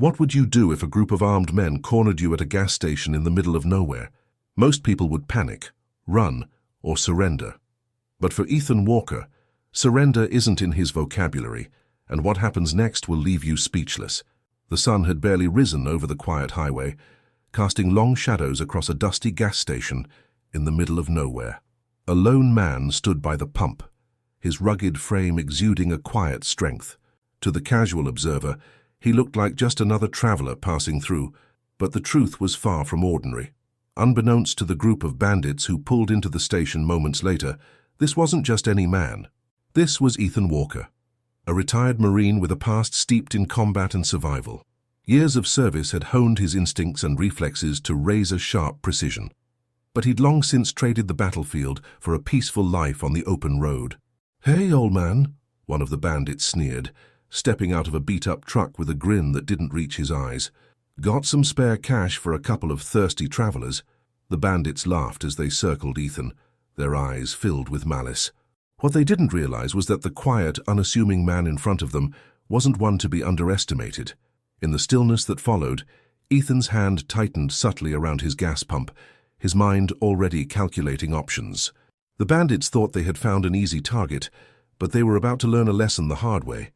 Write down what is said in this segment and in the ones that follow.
What would you do if a group of armed men cornered you at a gas station in the middle of nowhere? Most people would panic, run, or surrender. But for Ethan Walker, surrender isn't in his vocabulary, and what happens next will leave you speechless. The sun had barely risen over the quiet highway, casting long shadows across a dusty gas station in the middle of nowhere. A lone man stood by the pump, his rugged frame exuding a quiet strength. To the casual observer, he looked like just another traveler passing through, but the truth was far from ordinary. Unbeknownst to the group of bandits who pulled into the station moments later, this wasn't just any man. This was Ethan Walker, a retired Marine with a past steeped in combat and survival. Years of service had honed his instincts and reflexes to razor-sharp precision. But he'd long since traded the battlefield for a peaceful life on the open road. "Hey, old man," one of the bandits sneered, stepping out of a beat-up truck with a grin that didn't reach his eyes. "Got some spare cash for a couple of thirsty travelers?" The bandits laughed as they circled Ethan, their eyes filled with malice. What they didn't realize was that the quiet, unassuming man in front of them wasn't one to be underestimated. In the stillness that followed, Ethan's hand tightened subtly around his gas pump, his mind already calculating options. The bandits thought they had found an easy target, but they were about to learn a lesson the hard way.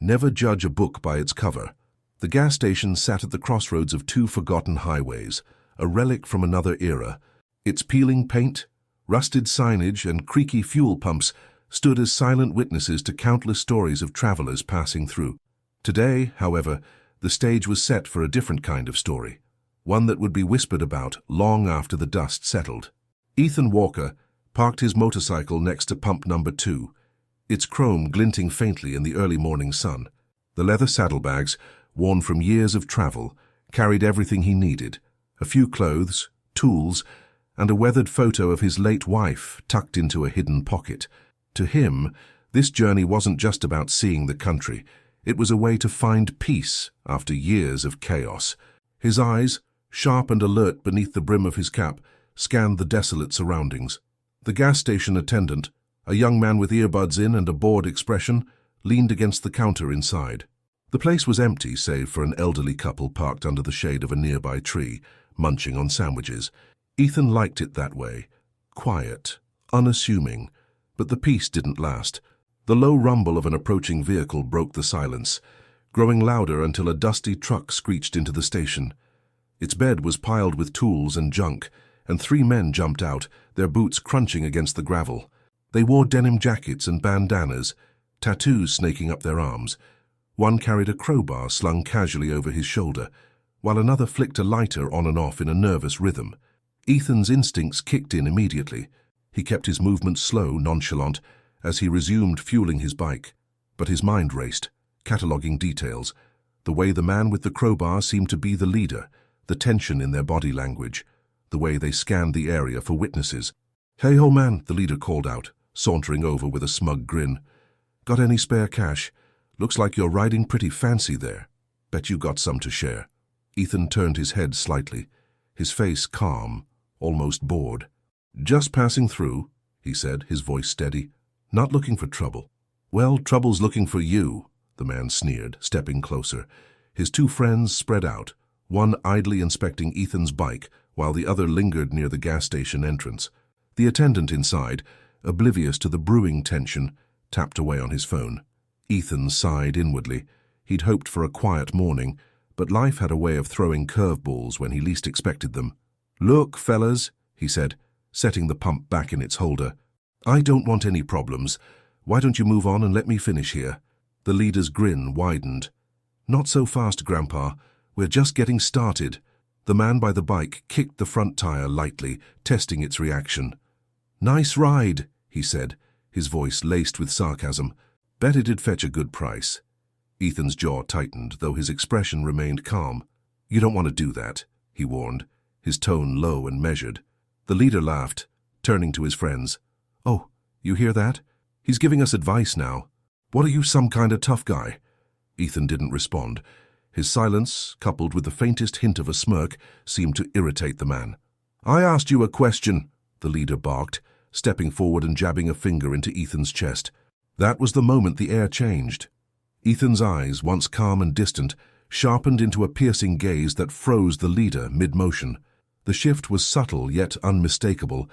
Never judge a book by its cover. The gas station sat at the crossroads of two forgotten highways, a relic from another era. Its peeling paint, rusted signage, and creaky fuel pumps stood as silent witnesses to countless stories of travelers passing through. Today, however, the stage was set for a different kind of story, one that would be whispered about long after the dust settled. Ethan Walker parked his motorcycle next to pump number 2, its chrome glinting faintly in the early morning sun. The leather saddlebags, worn from years of travel, carried everything he needed: a few clothes, tools, and a weathered photo of his late wife tucked into a hidden pocket. To him, this journey wasn't just about seeing the country. It was a way to find peace after years of chaos. His eyes, sharp and alert beneath the brim of his cap, scanned the desolate surroundings. The gas station attendant, a young man with earbuds in and a bored expression, leaned against the counter inside. The place was empty save for an elderly couple parked under the shade of a nearby tree, munching on sandwiches. Ethan liked it that way, quiet, unassuming, but the peace didn't last. The low rumble of an approaching vehicle broke the silence, growing louder until a dusty truck screeched into the station. Its bed was piled with tools and junk, and 3 men jumped out, their boots crunching against the gravel. They wore denim jackets and bandanas, tattoos snaking up their arms. One carried a crowbar slung casually over his shoulder, while another flicked a lighter on and off in a nervous rhythm. Ethan's instincts kicked in immediately. He kept his movements slow, nonchalant, as he resumed fueling his bike. But his mind raced, cataloguing details. The way the man with the crowbar seemed to be the leader, the tension in their body language, the way they scanned the area for witnesses. "Hey, old man," the leader called out, sauntering over with a smug grin. "Got any spare cash? Looks like you're riding pretty fancy there. Bet you got some to share." Ethan turned his head slightly, his face calm, almost bored. "Just passing through," he said, his voice steady. "Not looking for trouble." "Well, trouble's looking for you," the man sneered, stepping closer. His 2 friends spread out, one idly inspecting Ethan's bike while the other lingered near the gas station entrance. The attendant inside, oblivious to the brewing tension, tapped away on his phone. Ethan sighed inwardly. He'd hoped for a quiet morning, but life had a way of throwing curveballs when he least expected them. "Look, fellas," he said, setting the pump back in its holder. "I don't want any problems. Why don't you move on and let me finish here?" The leader's grin widened. "Not so fast, Grandpa. We're just getting started." The man by the bike kicked the front tire lightly, testing its reaction. "Nice ride," he said, his voice laced with sarcasm. "Bet it'd fetch a good price." Ethan's jaw tightened, though his expression remained calm. "You don't want to do that," he warned, his tone low and measured. The leader laughed, turning to his friends. "Oh, you hear that? He's giving us advice now. What are you, some kind of tough guy?" Ethan didn't respond. His silence, coupled with the faintest hint of a smirk, seemed to irritate the man. "I asked you a question," the leader barked, stepping forward and jabbing a finger into Ethan's chest. That was the moment the air changed. Ethan's eyes, once calm and distant, sharpened into a piercing gaze that froze the leader mid-motion. The shift was subtle yet unmistakable.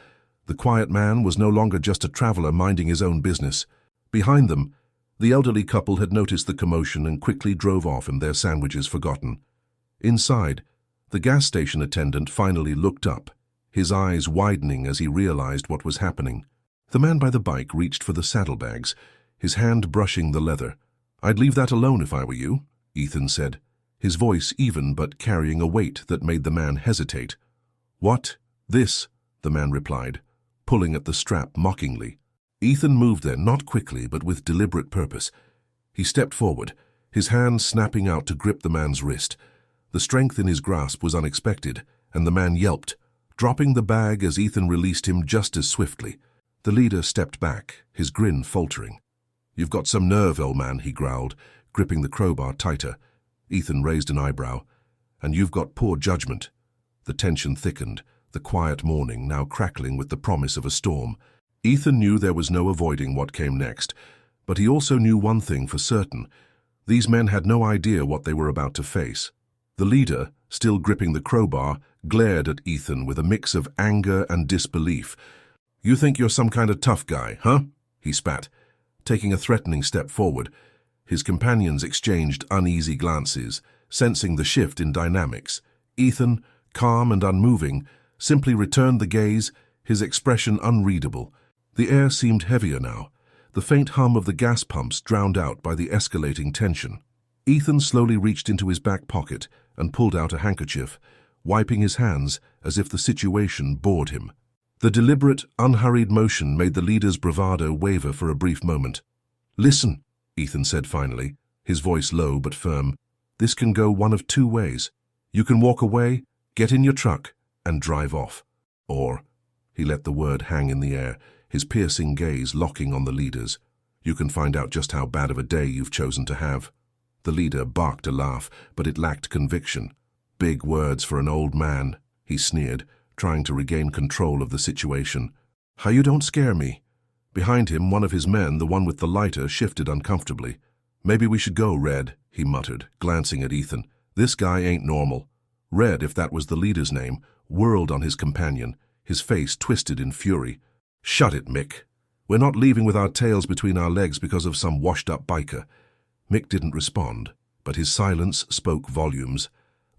The quiet man was no longer just a traveler minding his own business. Behind them, the elderly couple had noticed the commotion and quickly drove off, and their sandwiches forgotten. Inside, the gas station attendant finally looked up, his eyes widening as he realized what was happening. The man by the bike reached for the saddlebags, his hand brushing the leather. "I'd leave that alone if I were you," Ethan said, his voice even but carrying a weight that made the man hesitate. "What? This?" the man replied, pulling at the strap mockingly. Ethan moved then, not quickly but with deliberate purpose. He stepped forward, his hand snapping out to grip the man's wrist. The strength in his grasp was unexpected, and the man yelped, dropping the bag as Ethan released him just as swiftly. The leader stepped back, his grin faltering. "You've got some nerve, old man," he growled, gripping the crowbar tighter. Ethan raised an eyebrow. "And you've got poor judgment." The tension thickened, the quiet morning now crackling with the promise of a storm. Ethan knew there was no avoiding what came next, but he also knew one thing for certain. These men had no idea what they were about to face. The leader, still gripping the crowbar, glared at Ethan with a mix of anger and disbelief. "You think you're some kind of tough guy, huh?" he spat, taking a threatening step forward. His companions exchanged uneasy glances, sensing the shift in dynamics. Ethan, calm and unmoving, simply returned the gaze, his expression unreadable. The air seemed heavier now, the faint hum of the gas pumps drowned out by the escalating tension. Ethan slowly reached into his back pocket and pulled out a handkerchief, wiping his hands as if the situation bored him. The deliberate, unhurried motion made the leader's bravado waver for a brief moment. "Listen," Ethan said finally, his voice low but firm. "This can go one of two ways. You can walk away, get in your truck, and drive off. Or," he let the word hang in the air, his piercing gaze locking on the leader's, "you can find out just how bad of a day you've chosen to have." The leader barked a laugh, but it lacked conviction. "Big words for an old man," he sneered, trying to regain control of the situation. "How you don't scare me." Behind him, one of his men, the one with the lighter, shifted uncomfortably. "Maybe we should go, Red," he muttered, glancing at Ethan. "This guy ain't normal." Red, if that was the leader's name, whirled on his companion, his face twisted in fury. "Shut it, Mick. We're not leaving with our tails between our legs because of some washed-up biker." Mick didn't respond, but his silence spoke volumes.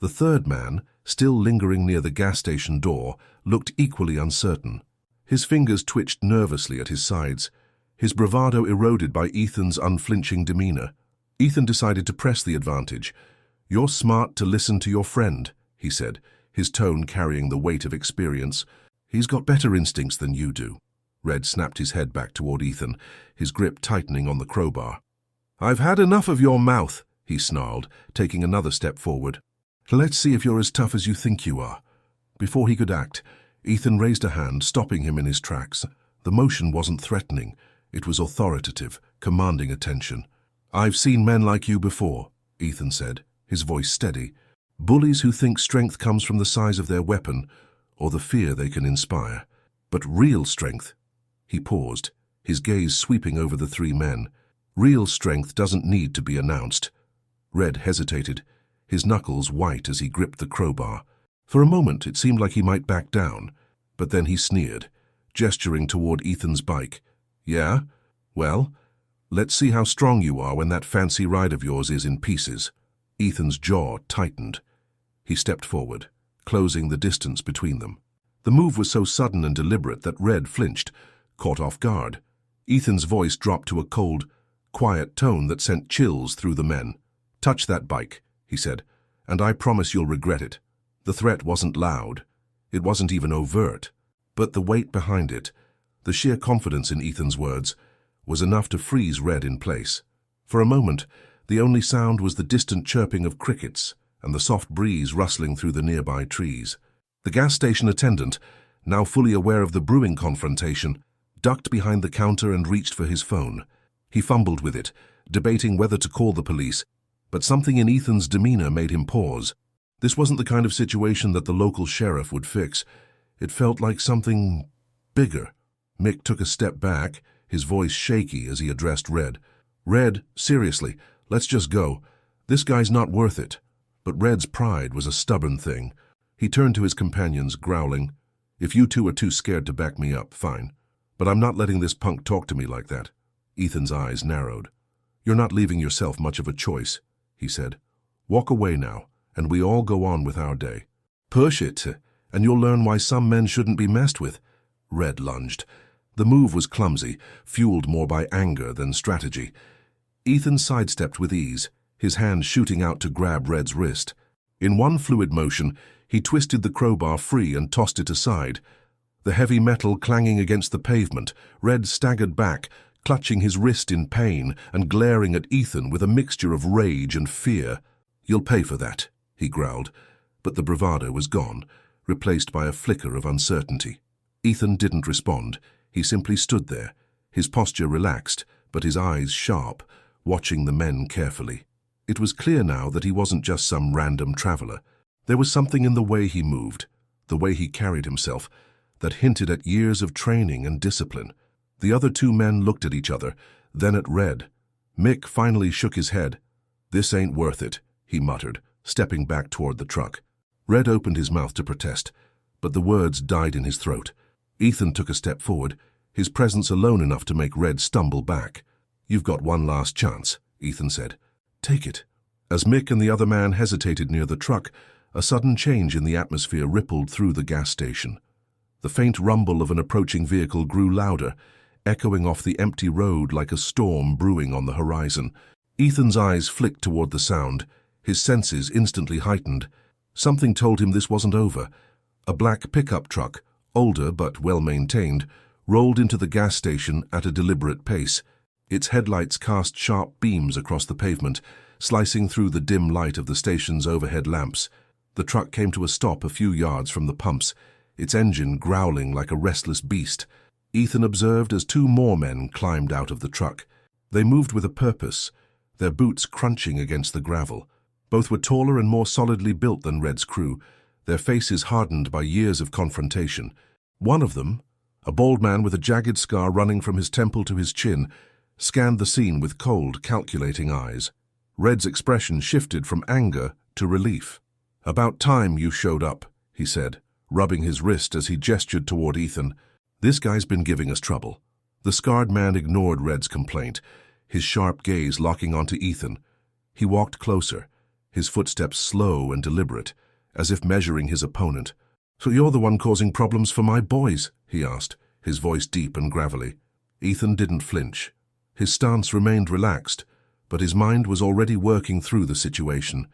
The third man, still lingering near the gas station door, looked equally uncertain. His fingers twitched nervously at his sides, his bravado eroded by Ethan's unflinching demeanor. Ethan decided to press the advantage. "You're smart to listen to your friend," he said, his tone carrying the weight of experience. "He's got better instincts than you do." Red snapped his head back toward Ethan, his grip tightening on the crowbar. "I've had enough of your mouth," he snarled, taking another step forward. "Let's see if you're as tough as you think you are." Before he could act, Ethan raised a hand, stopping him in his tracks. The motion wasn't threatening. It was authoritative, commanding attention. "I've seen men like you before," Ethan said, his voice steady. "Bullies who think strength comes from the size of their weapon or the fear they can inspire. But real strength—" He paused, his gaze sweeping over the three men. "Real strength doesn't need to be announced." Red hesitated, his knuckles white as he gripped the crowbar. For a moment it seemed like he might back down, but then he sneered, gesturing toward Ethan's bike. "Yeah? Well, let's see how strong you are when that fancy ride of yours is in pieces." Ethan's jaw tightened. He stepped forward, closing the distance between them. The move was so sudden and deliberate that Red flinched, caught off guard. Ethan's voice dropped to a cold, quiet tone that sent chills through the men. "Touch that bike," he said, "and I promise you'll regret it." The threat wasn't loud. It wasn't even overt. But the weight behind it, the sheer confidence in Ethan's words, was enough to freeze Red in place. For a moment, the only sound was the distant chirping of crickets and the soft breeze rustling through the nearby trees. The gas station attendant, now fully aware of the brewing confrontation, ducked behind the counter and reached for his phone. He fumbled with it, debating whether to call the police, but something in Ethan's demeanor made him pause. This wasn't the kind of situation that the local sheriff would fix. It felt like something bigger. Mick took a step back, his voice shaky as he addressed Red. "Red, seriously, let's just go. This guy's not worth it." But Red's pride was a stubborn thing. He turned to his companions, growling, "If you two are too scared to back me up, fine. But I'm not letting this punk talk to me like that." Ethan's eyes narrowed. "You're not leaving yourself much of a choice," he said. "Walk away now, and we all go on with our day." "Push it, and you'll learn why some men shouldn't be messed with." Red lunged. The move was clumsy, fueled more by anger than strategy. Ethan sidestepped with ease, his hand shooting out to grab Red's wrist. In one fluid motion, he twisted the crowbar free and tossed it aside. The heavy metal clanging against the pavement, Red staggered back, clutching his wrist in pain and glaring at Ethan with a mixture of rage and fear. "You'll pay for that," he growled, but the bravado was gone, replaced by a flicker of uncertainty. Ethan didn't respond. He simply stood there, his posture relaxed, but his eyes sharp, watching the men carefully. It was clear now that he wasn't just some random traveler. There was something in the way he moved, the way he carried himself, that hinted at years of training and discipline. The other two men looked at each other, then at Red. Mick finally shook his head. "This ain't worth it," he muttered, stepping back toward the truck. Red opened his mouth to protest, but the words died in his throat. Ethan took a step forward, his presence alone enough to make Red stumble back. "You've got one last chance," Ethan said. "Take it." As Mick and the other man hesitated near the truck, a sudden change in the atmosphere rippled through the gas station. The faint rumble of an approaching vehicle grew louder, echoing off the empty road like a storm brewing on the horizon. Ethan's eyes flicked toward the sound, his senses instantly heightened. Something told him this wasn't over. A black pickup truck, older but well-maintained, rolled into the gas station at a deliberate pace. Its headlights cast sharp beams across the pavement, slicing through the dim light of the station's overhead lamps. The truck came to a stop a few yards from the pumps, its engine growling like a restless beast. Ethan observed as two more men climbed out of the truck. They moved with a purpose, their boots crunching against the gravel. Both were taller and more solidly built than Red's crew, their faces hardened by years of confrontation. One of them, a bald man with a jagged scar running from his temple to his chin, scanned the scene with cold, calculating eyes. Red's expression shifted from anger to relief. "About time you showed up," he said, rubbing his wrist as he gestured toward Ethan. "This guy's been giving us trouble." The scarred man ignored Red's complaint, his sharp gaze locking onto Ethan. He walked closer, his footsteps slow and deliberate, as if measuring his opponent. "So you're the one causing problems for my boys?" he asked, his voice deep and gravelly. Ethan didn't flinch. His stance remained relaxed, but his mind was already working through the situation.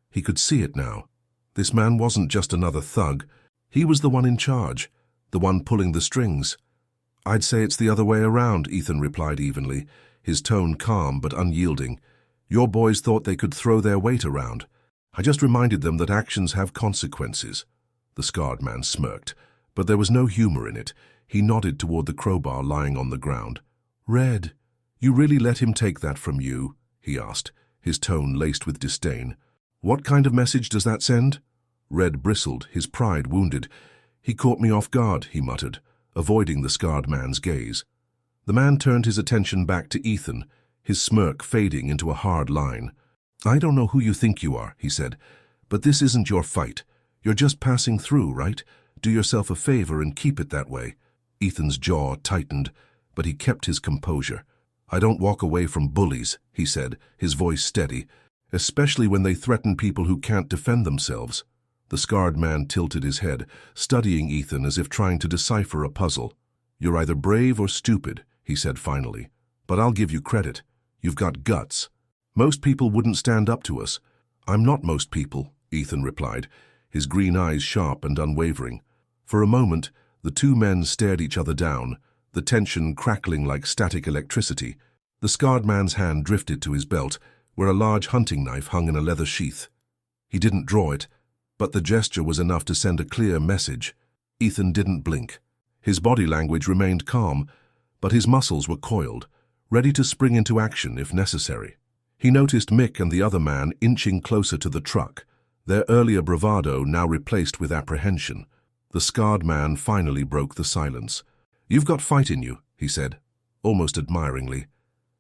He could see it now. This man wasn't just another thug. He was the one in charge, the one pulling the strings. "I'd say it's the other way around," Ethan replied evenly, his tone calm but unyielding. "Your boys thought they could throw their weight around. I just reminded them that actions have consequences." The scarred man smirked, but there was no humor in it. He nodded toward the crowbar lying on the ground. "Red, you really let him take that from you?" he asked, his tone laced with disdain. "What kind of message does that send?" Red bristled, his pride wounded. "He caught me off guard," he muttered, avoiding the scarred man's gaze. The man turned his attention back to Ethan, his smirk fading into a hard line. "I don't know who you think you are," he said, "but this isn't your fight. You're just passing through, right? Do yourself a favor and keep it that way." Ethan's jaw tightened, but he kept his composure. "I don't walk away from bullies," he said, his voice steady, "especially when they threaten people who can't defend themselves." The scarred man tilted his head, studying Ethan as if trying to decipher a puzzle. "You're either brave or stupid," he said finally, "but I'll give you credit. You've got guts. Most people wouldn't stand up to us." "I'm not most people," Ethan replied, his green eyes sharp and unwavering. For a moment, the two men stared each other down, the tension crackling like static electricity. The scarred man's hand drifted to his belt, where a large hunting knife hung in a leather sheath. He didn't draw it, but the gesture was enough to send a clear message. Ethan didn't blink. His body language remained calm, but his muscles were coiled, ready to spring into action if necessary. He noticed Mick and the other man inching closer to the truck, their earlier bravado now replaced with apprehension. The scarred man finally broke the silence. "You've got fight in you," he said, almost admiringly.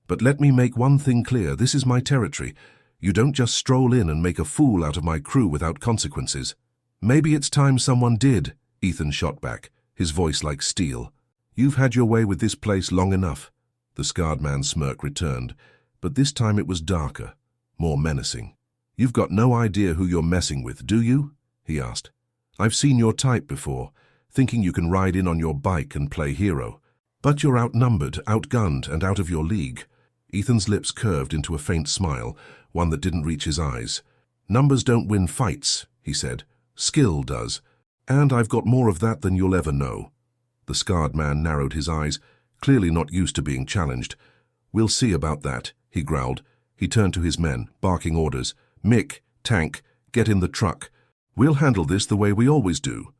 "But let me make one thing clear, this is my territory. You don't just stroll in and make a fool out of my crew without consequences. Maybe it's time someone did, Ethan shot back, his voice like steel. You've had your way with this place long enough. The scarred man's smirk returned, but this time it was darker, more menacing. You've got no idea who you're messing with, do you? He asked. I've seen your type before, thinking you can ride in on your bike and play hero. But you're outnumbered, outgunned, and out of your league. Ethan's lips curved into a faint smile, one that didn't reach his eyes. Numbers don't win fights, he said. Skill does. And I've got more of that than you'll ever know. The scarred man narrowed his eyes, clearly not used to being challenged. We'll see about that, he growled. He turned to his men, barking orders. Mick, Tank, get in the truck. We'll handle this the way we always do.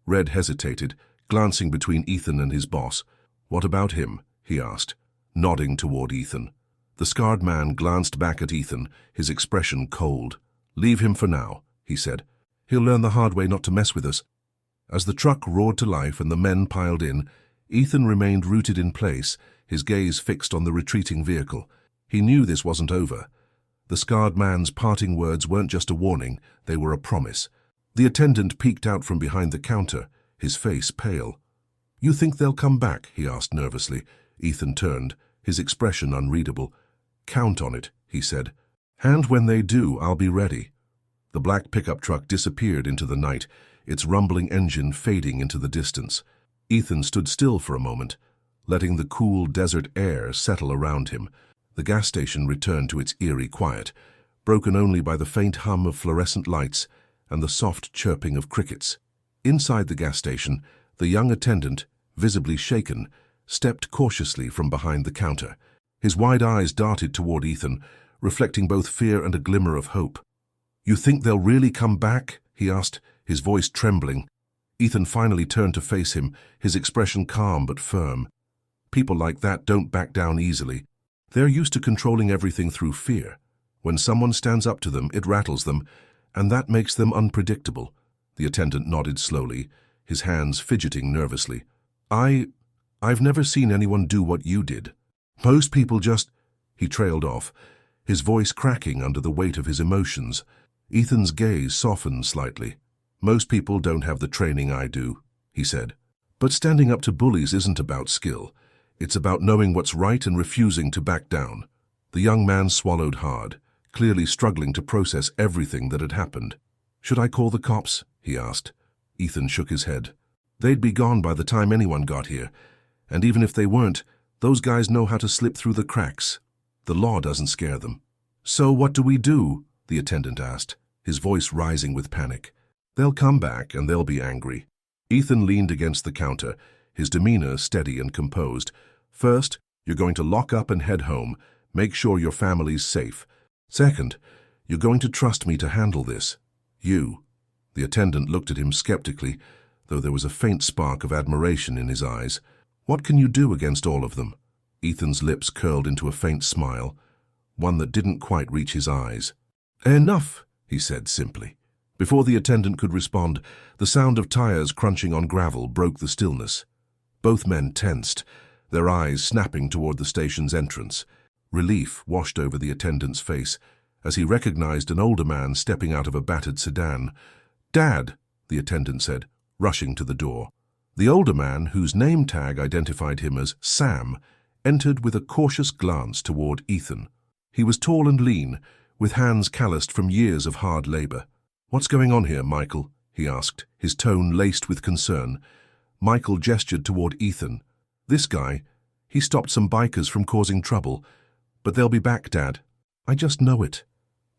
Red hesitated, glancing between Ethan and his boss. What about him? He asked, nodding toward Ethan. The scarred man glanced back at Ethan, his expression cold. Leave him for now, he said. He'll learn the hard way not to mess with us. As the truck roared to life and the men piled in, Ethan remained rooted in place, his gaze fixed on the retreating vehicle. He knew this wasn't over. The scarred man's parting words weren't just a warning, they were a promise. The attendant peeked out from behind the counter, his face pale. You think they'll come back? He asked nervously. Ethan turned, his expression unreadable. Count on it, he said. And when they do, I'll be ready. The black pickup truck disappeared into the night, its rumbling engine fading into the distance. Ethan stood still for a moment, letting the cool desert air settle around him. The gas station returned to its eerie quiet, broken only by the faint hum of fluorescent lights and the soft chirping of crickets. Inside the gas station, the young attendant, visibly shaken, stepped cautiously from behind the counter. His wide eyes darted toward Ethan, reflecting both fear and a glimmer of hope. You think they'll really come back? He asked, his voice trembling. Ethan finally turned to face him, his expression calm but firm. People like that don't back down easily. They're used to controlling everything through fear. When someone stands up to them, it rattles them, and that makes them unpredictable. The attendant nodded slowly, his hands fidgeting nervously. I've never seen anyone do what you did. Most people just... He trailed off, his voice cracking under the weight of his emotions. Ethan's gaze softened slightly. Most people don't have the training I do, he said. But standing up to bullies isn't about skill. It's about knowing what's right and refusing to back down. The young man swallowed hard, clearly struggling to process everything that had happened. Should I call the cops? He asked. Ethan shook his head. They'd be gone by the time anyone got here. And even if they weren't, those guys know how to slip through the cracks. The law doesn't scare them. So what do we do? The attendant asked, his voice rising with panic. They'll come back and they'll be angry. Ethan leaned against the counter, his demeanor steady and composed. First, you're going to lock up and head home. Make sure your family's safe. Second, you're going to trust me to handle this. You. The attendant looked at him skeptically, though there was a faint spark of admiration in his eyes. What can you do against all of them? Ethan's lips curled into a faint smile, one that didn't quite reach his eyes. Enough, he said simply. Before the attendant could respond, the sound of tires crunching on gravel broke the stillness. Both men tensed, their eyes snapping toward the station's entrance. Relief washed over the attendant's face as he recognized an older man stepping out of a battered sedan. Dad, the attendant said, rushing to the door. The older man, whose name tag identified him as Sam, entered with a cautious glance toward Ethan. He was tall and lean, with hands calloused from years of hard labor. What's going on here, Michael? He asked, his tone laced with concern. Michael gestured toward Ethan. This guy, he stopped some bikers from causing trouble. But they'll be back, Dad. I just know it.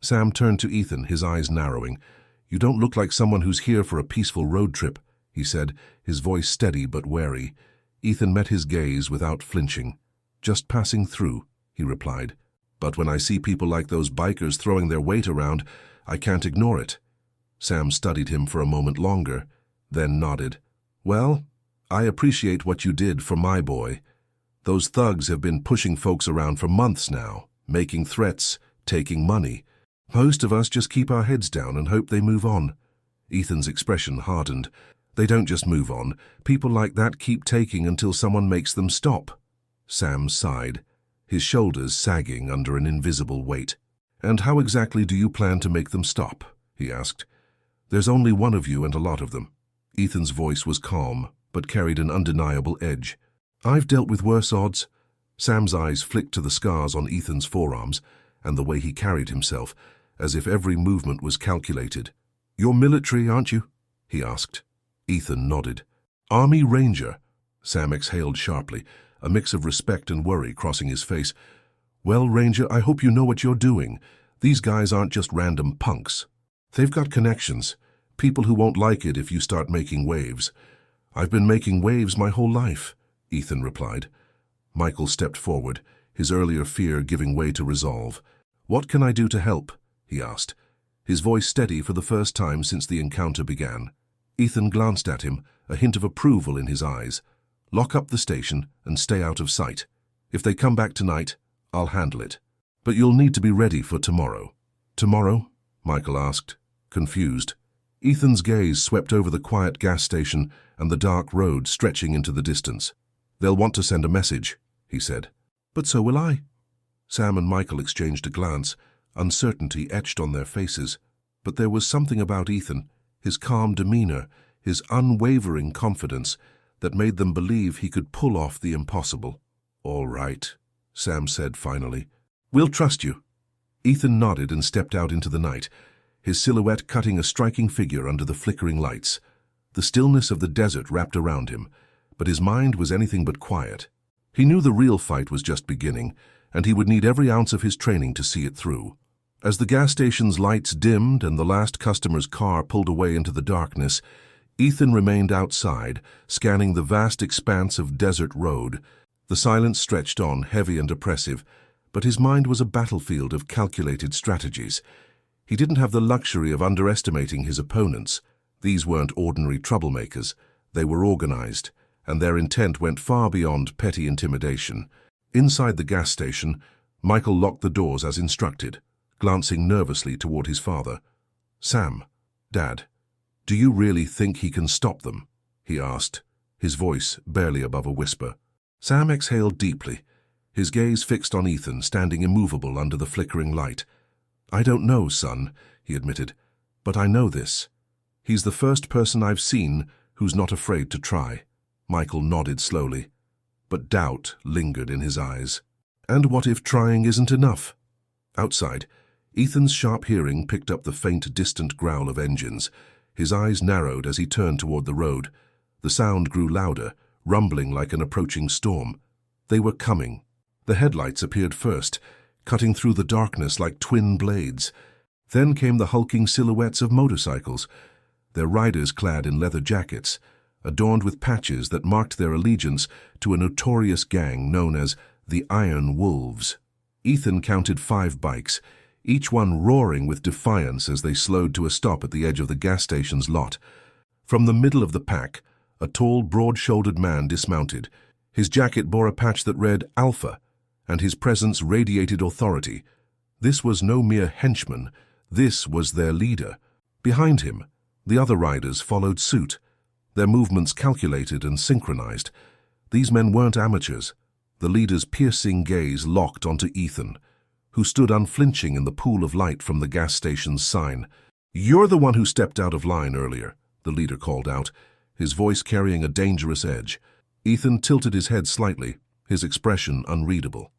Sam turned to Ethan, his eyes narrowing. You don't look like someone who's here for a peaceful road trip, he said, his voice steady but wary. Ethan met his gaze without flinching. Just passing through, he replied. But when I see people like those bikers throwing their weight around, I can't ignore it. Sam studied him for a moment longer, then nodded. Well, I appreciate what you did for my boy. Those thugs have been pushing folks around for months now, making threats, taking money. Most of us just keep our heads down and hope they move on. Ethan's expression hardened. They don't just move on. People like that keep taking until someone makes them stop. Sam sighed, his shoulders sagging under an invisible weight. "And how exactly do you plan to make them stop?" he asked. "There's only one of you and a lot of them." Ethan's voice was calm, but carried an undeniable edge. "I've dealt with worse odds." Sam's eyes flicked to the scars on Ethan's forearms and the way he carried himself, as if every movement was calculated. "You're military, aren't you?" he asked. Ethan nodded. "Army Ranger." Sam exhaled sharply, a mix of respect and worry crossing his face. "Well, Ranger, I hope you know what you're doing. These guys aren't just random punks. They've got connections, people who won't like it if you start making waves." "I've been making waves my whole life," Ethan replied. Michael stepped forward, his earlier fear giving way to resolve. "What can I do to help?" he asked, his voice steady for the first time since the encounter began. Ethan glanced at him, a hint of approval in his eyes. "Lock up the station and stay out of sight. If they come back tonight, I'll handle it. But you'll need to be ready for tomorrow." "Tomorrow?" Michael asked, confused. Ethan's gaze swept over the quiet gas station and the dark road stretching into the distance. "They'll want to send a message," he said. "But so will I." Sam and Michael exchanged a glance, uncertainty etched on their faces. But there was something about Ethan, his calm demeanor, his unwavering confidence, that made them believe he could pull off the impossible. "All right," Sam said finally. "We'll trust you." Ethan nodded and stepped out into the night, his silhouette cutting a striking figure under the flickering lights. The stillness of the desert wrapped around him, but his mind was anything but quiet. He knew the real fight was just beginning, and he would need every ounce of his training to see it through. As the gas station's lights dimmed and the last customer's car pulled away into the darkness, Ethan remained outside, scanning the vast expanse of desert road. The silence stretched on, heavy and oppressive, but his mind was a battlefield of calculated strategies. He didn't have the luxury of underestimating his opponents. These weren't ordinary troublemakers. They were organized, and their intent went far beyond petty intimidation. Inside the gas station, Michael locked the doors as instructed, glancing nervously toward his father. "Sam, Dad, do you really think he can stop them?" he asked, his voice barely above a whisper. Sam exhaled deeply, his gaze fixed on Ethan, standing immovable under the flickering light. "I don't know, son," he admitted, "but I know this. He's the first person I've seen who's not afraid to try." Michael nodded slowly, but doubt lingered in his eyes. "And what if trying isn't enough?" Outside, Ethan's sharp hearing picked up the faint, distant growl of engines. His eyes narrowed as he turned toward the road. The sound grew louder, rumbling like an approaching storm. They were coming. The headlights appeared first, cutting through the darkness like twin blades. Then came the hulking silhouettes of motorcycles, their riders clad in leather jackets, adorned with patches that marked their allegiance to a notorious gang known as the Iron Wolves. Ethan counted 5 bikes, each one roaring with defiance as they slowed to a stop at the edge of the gas station's lot. From the middle of the pack, a tall, broad-shouldered man dismounted. His jacket bore a patch that read Alpha, and his presence radiated authority. This was no mere henchman, this was their leader. Behind him, the other riders followed suit, their movements calculated and synchronized. These men weren't amateurs. The leader's piercing gaze locked onto Ethan, who stood unflinching in the pool of light from the gas station's sign. "You're the one who stepped out of line earlier," the leader called out, his voice carrying a dangerous edge. Ethan tilted his head slightly, his expression unreadable.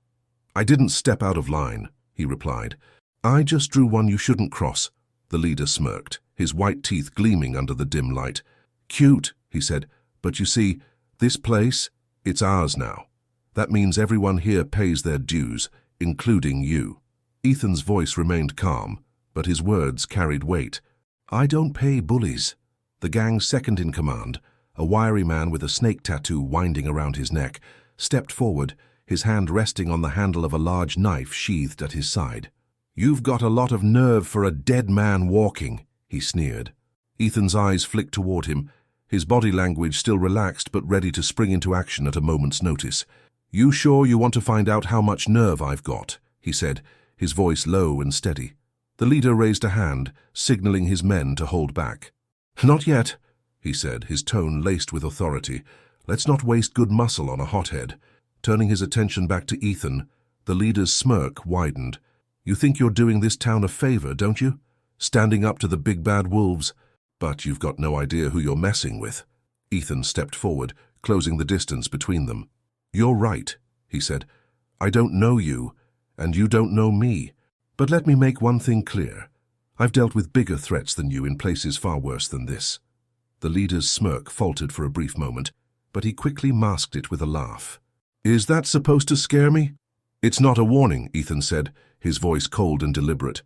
"I didn't step out of line," he replied. "I just drew one you shouldn't cross," the leader smirked, his white teeth gleaming under the dim light. "Cute," he said, "but you see, this place, it's ours now. That means everyone here pays their dues, including you." Ethan's voice remained calm, but his words carried weight. "I don't pay bullies." The gang's second in command, a wiry man with a snake tattoo winding around his neck, stepped forward, his hand resting on the handle of a large knife sheathed at his side. "You've got a lot of nerve for a dead man walking," he sneered. Ethan's eyes flicked toward him, his body language still relaxed but ready to spring into action at a moment's notice. "You sure you want to find out how much nerve I've got?" he said, his voice low and steady. The leader raised a hand, signaling his men to hold back. "Not yet," he said, his tone laced with authority. "Let's not waste good muscle on a hothead." Turning his attention back to Ethan, the leader's smirk widened. You think you're doing this town a favor, don't you? Standing up to the big bad wolves. But you've got no idea who you're messing with. Ethan stepped forward, closing the distance between them. You're right, he said. I don't know you, and you don't know me. But let me make one thing clear. I've dealt with bigger threats than you in places far worse than this. The leader's smirk faltered for a brief moment, but he quickly masked it with a laugh. Is that supposed to scare me? It's not a warning, Ethan said, his voice cold and deliberate.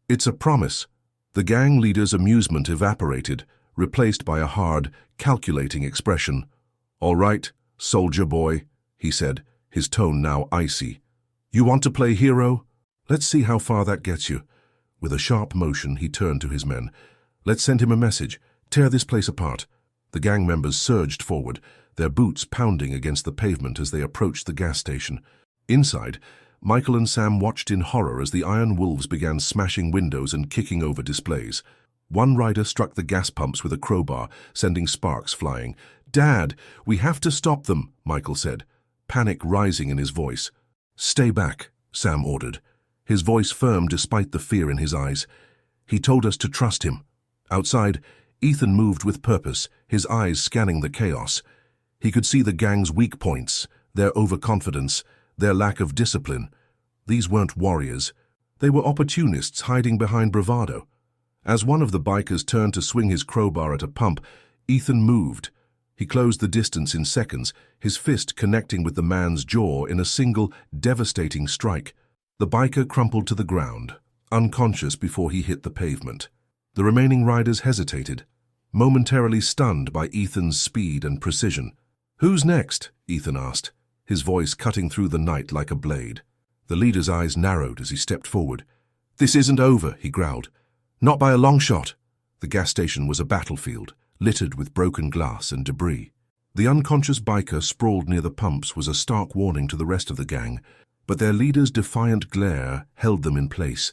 It's a promise. The gang leader's amusement evaporated, replaced by a hard, calculating expression. All right, soldier boy, he said, his tone now icy. You want to play hero? Let's see how far that gets you. With a sharp motion, he turned to his men. Let's send him a message. Tear this place apart. The gang members surged forward, their boots pounding against the pavement as they approached the gas station. Inside, Michael and Sam watched in horror as the iron wolves began smashing windows and kicking over displays. One rider struck the gas pumps with a crowbar, sending sparks flying. Dad, we have to stop them, Michael said, panic rising in his voice. Stay back, Sam ordered, his voice firm despite the fear in his eyes. He told us to trust him. Outside, Ethan moved with purpose, his eyes scanning the chaos. He could see the gang's weak points, their overconfidence, their lack of discipline. These weren't warriors. They were opportunists hiding behind bravado. As one of the bikers turned to swing his crowbar at a pump, Ethan moved. He closed the distance in seconds, his fist connecting with the man's jaw in a single, devastating strike. The biker crumpled to the ground, unconscious before he hit the pavement. The remaining riders hesitated, momentarily stunned by Ethan's speed and precision. Who's next? Ethan asked, his voice cutting through the night like a blade. The leader's eyes narrowed as he stepped forward. This isn't over, he growled. Not by a long shot. The gas station was a battlefield, littered with broken glass and debris. The unconscious biker sprawled near the pumps was a stark warning to the rest of the gang, but their leader's defiant glare held them in place.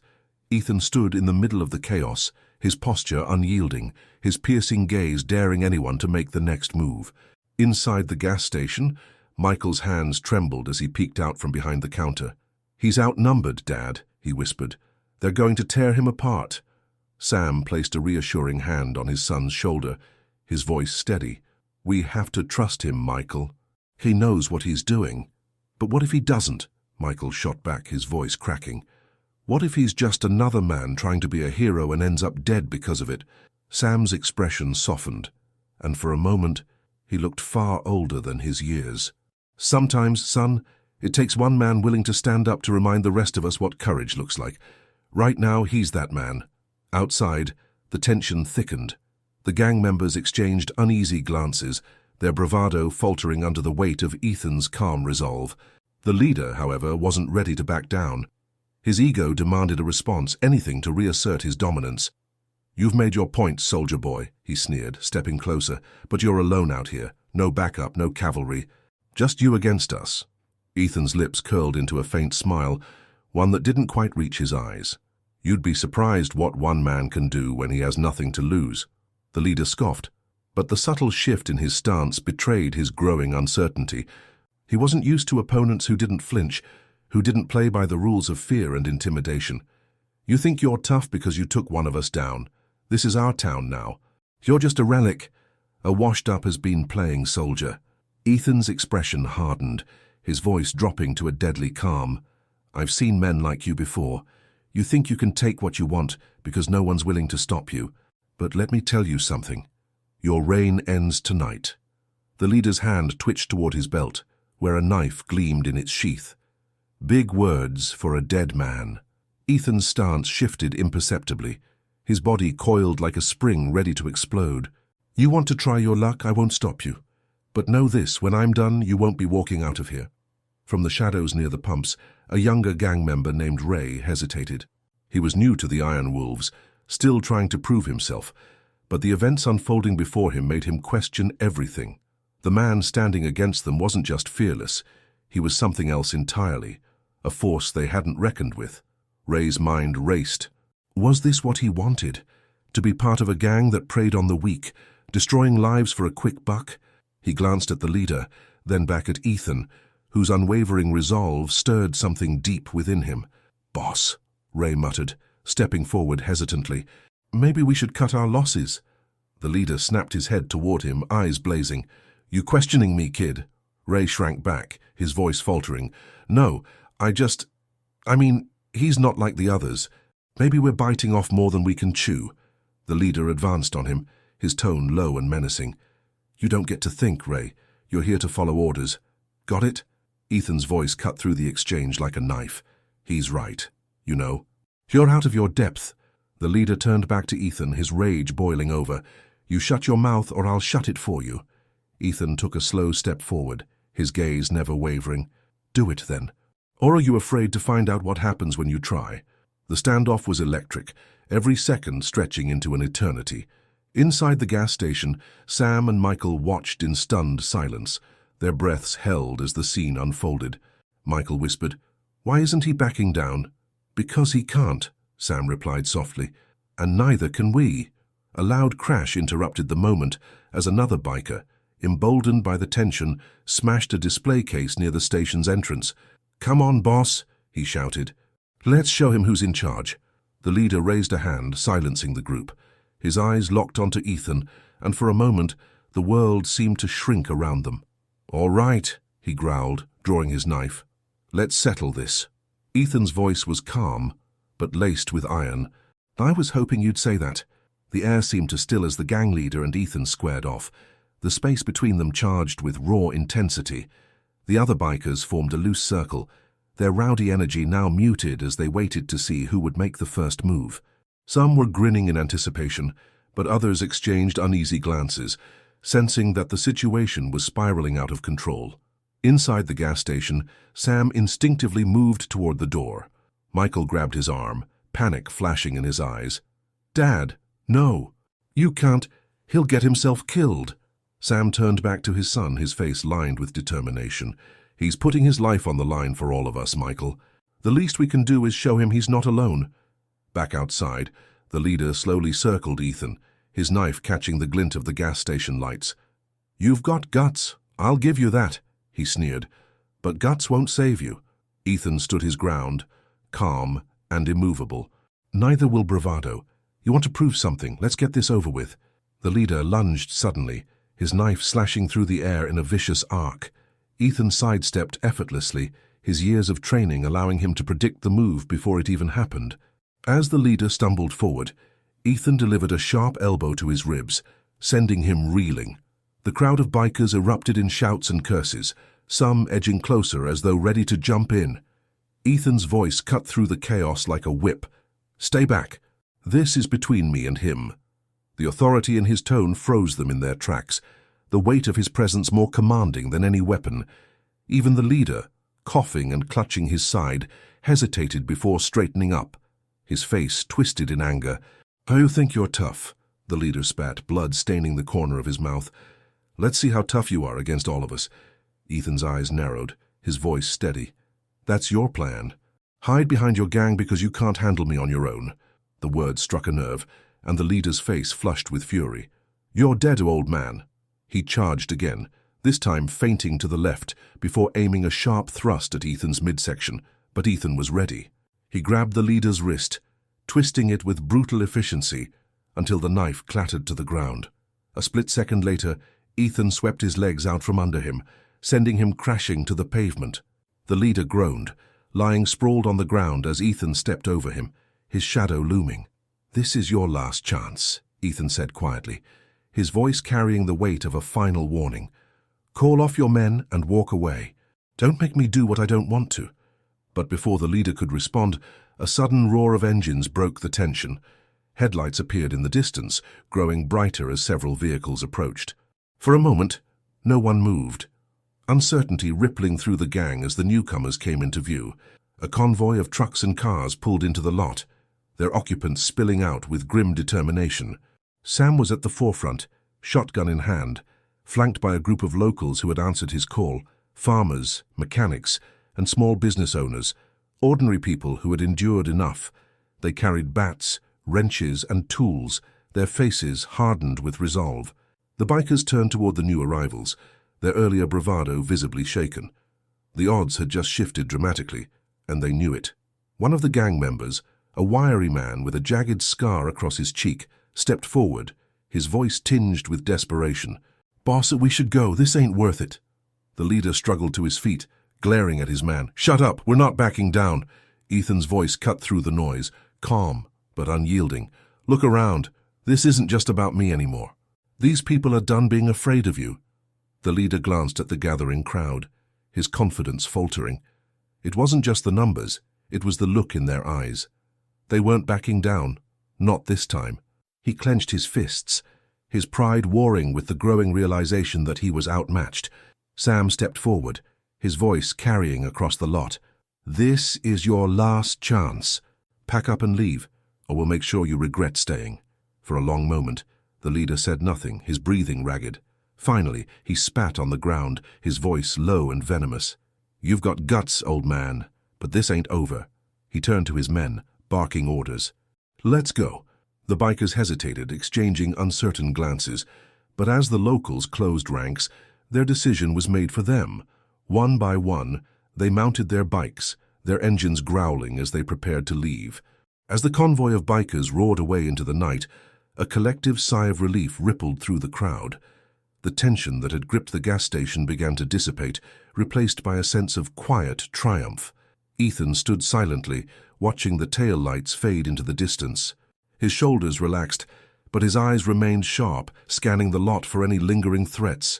Ethan stood in the middle of the chaos, his posture unyielding, his piercing gaze daring anyone to make the next move. Inside the gas station, Michael's hands trembled as he peeked out from behind the counter. He's outnumbered, Dad, he whispered. They're going to tear him apart. Sam placed a reassuring hand on his son's shoulder, his voice steady. We have to trust him, Michael. He knows what he's doing. But what if he doesn't? Michael shot back, his voice cracking. What if he's just another man trying to be a hero and ends up dead because of it? Sam's expression softened, and for a moment, he looked far older than his years. Sometimes, son, it takes one man willing to stand up to remind the rest of us what courage looks like. Right now, he's that man. Outside, the tension thickened. The gang members exchanged uneasy glances, their bravado faltering under the weight of Ethan's calm resolve. The leader, however, wasn't ready to back down. His ego demanded a response, anything to reassert his dominance. You've made your point, soldier boy, he sneered, stepping closer, but you're alone out here. No backup, no cavalry. Just you against us. Ethan's lips curled into a faint smile, one that didn't quite reach his eyes. You'd be surprised what one man can do when he has nothing to lose. The leader scoffed, but the subtle shift in his stance betrayed his growing uncertainty. He wasn't used to opponents who didn't flinch, who didn't play by the rules of fear and intimidation. You think you're tough because you took one of us down. This is our town now. You're just a relic, a washed-up-has-been-playing soldier. Ethan's expression hardened, his voice dropping to a deadly calm. I've seen men like you before. You think you can take what you want because no one's willing to stop you. But let me tell you something. Your reign ends tonight. The leader's hand twitched toward his belt, where a knife gleamed in its sheath. Big words for a dead man. Ethan's stance shifted imperceptibly, his body coiled like a spring ready to explode. You want to try your luck, I won't stop you. But know this, when I'm done, you won't be walking out of here. From the shadows near the pumps, a younger gang member named Ray hesitated. He was new to the Iron Wolves, still trying to prove himself, but the events unfolding before him made him question everything. The man standing against them wasn't just fearless, he was something else entirely, a force they hadn't reckoned with. Ray's mind raced. Was this what he wanted? To be part of a gang that preyed on the weak, destroying lives for a quick buck? He glanced at the leader, then back at Ethan, whose unwavering resolve stirred something deep within him. Boss, Ray muttered, stepping forward hesitantly. Maybe we should cut our losses. The leader snapped his head toward him, eyes blazing. You questioning me, kid? Ray shrank back, his voice faltering. No, he's not like the others. Maybe we're biting off more than we can chew. The leader advanced on him, his tone low and menacing. You don't get to think, Ray. You're here to follow orders. Got it? Ethan's voice cut through the exchange like a knife. He's right, you know. You're out of your depth. The leader turned back to Ethan, his rage boiling over. You shut your mouth or I'll shut it for you. Ethan took a slow step forward, his gaze never wavering. Do it then. Or are you afraid to find out what happens when you try? The standoff was electric, every second stretching into an eternity. Inside the gas station, Sam and Michael watched in stunned silence, their breaths held as the scene unfolded. Michael whispered, Why isn't he backing down? Because he can't, Sam replied softly. And neither can we. A loud crash interrupted the moment as another biker, emboldened by the tension, smashed a display case near the station's entrance. Come on, boss, he shouted. Let's show him who's in charge. The leader raised a hand, silencing the group. His eyes locked onto Ethan, and for a moment, the world seemed to shrink around them. All right, he growled, drawing his knife. Let's settle this. Ethan's voice was calm, but laced with iron. I was hoping you'd say that. The air seemed to still as the gang leader and Ethan squared off, the space between them charged with raw intensity. The other bikers formed a loose circle, their rowdy energy now muted as they waited to see who would make the first move. Some were grinning in anticipation, but others exchanged uneasy glances, sensing that the situation was spiraling out of control. Inside the gas station, Sam instinctively moved toward the door. Michael grabbed his arm, panic flashing in his eyes. Dad, no. You can't. He'll get himself killed. Sam turned back to his son, his face lined with determination. He's putting his life on the line for all of us, Michael. The least we can do is show him he's not alone. Back outside, the leader slowly circled Ethan, his knife catching the glint of the gas station lights. You've got guts, I'll give you that, he sneered. But guts won't save you. Ethan stood his ground, calm and immovable. Neither will bravado. You want to prove something, let's get this over with. The leader lunged suddenly, his knife slashing through the air in a vicious arc. Ethan sidestepped effortlessly, his years of training allowing him to predict the move before it even happened. As the leader stumbled forward, Ethan delivered a sharp elbow to his ribs, sending him reeling. The crowd of bikers erupted in shouts and curses, some edging closer as though ready to jump in. Ethan's voice cut through the chaos like a whip. Stay back. This is between me and him. The authority in his tone froze them in their tracks, the weight of his presence more commanding than any weapon. Even the leader, coughing and clutching his side, hesitated before straightening up, his face twisted in anger. You think you're tough, the leader spat, blood staining the corner of his mouth. Let's see how tough you are against all of us. Ethan's eyes narrowed, his voice steady. That's your plan. Hide behind your gang because you can't handle me on your own. The word struck a nerve, and the leader's face flushed with fury. You're dead, old man. He charged again, this time feinting to the left before aiming a sharp thrust at Ethan's midsection, but Ethan was ready. He grabbed the leader's wrist, twisting it with brutal efficiency until the knife clattered to the ground. A split second later, Ethan swept his legs out from under him, sending him crashing to the pavement. The leader groaned, lying sprawled on the ground as Ethan stepped over him, his shadow looming. This is your last chance, Ethan said quietly, his voice carrying the weight of a final warning. Call off your men and walk away. Don't make me do what I don't want to. But before the leader could respond, a sudden roar of engines broke the tension. Headlights appeared in the distance, growing brighter as several vehicles approached. For a moment, no one moved. Uncertainty rippling through the gang as the newcomers came into view. A convoy of trucks and cars pulled into the lot, their occupants spilling out with grim determination. Sam was at the forefront, shotgun in hand, flanked by a group of locals who had answered his call, farmers, mechanics, and small business owners, ordinary people who had endured enough. They carried bats, wrenches, and tools, their faces hardened with resolve. The bikers turned toward the new arrivals, their earlier bravado visibly shaken. The odds had just shifted dramatically, and they knew it. One of the gang members, A wiry man with a jagged scar across his cheek stepped forward, his voice tinged with desperation. "Boss, we should go. This ain't worth it." The leader struggled to his feet, glaring at his man. "Shut up, we're not backing down." Ethan's voice cut through the noise, calm but unyielding. "Look around. This isn't just about me anymore. These people are done being afraid of you." The leader glanced at the gathering crowd, his confidence faltering. It wasn't just the numbers, it was the look in their eyes. They weren't backing down, not this time. He clenched his fists, his pride warring with the growing realization that he was outmatched. Sam stepped forward, his voice carrying across the lot. "This is your last chance. Pack up and leave, or we'll make sure you regret staying." For a long moment, the leader said nothing, his breathing ragged. Finally, he spat on the ground, his voice low and venomous. "You've got guts, old man, but this ain't over." He turned to his men, barking orders. "Let's go." The bikers hesitated, exchanging uncertain glances, but as the locals closed ranks, their decision was made for them. One by one, they mounted their bikes, their engines growling as they prepared to leave. As the convoy of bikers roared away into the night, a collective sigh of relief rippled through the crowd. The tension that had gripped the gas station began to dissipate, replaced by a sense of quiet triumph. Ethan stood silently, watching the tail lights fade into the distance. His shoulders relaxed, but his eyes remained sharp, scanning the lot for any lingering threats.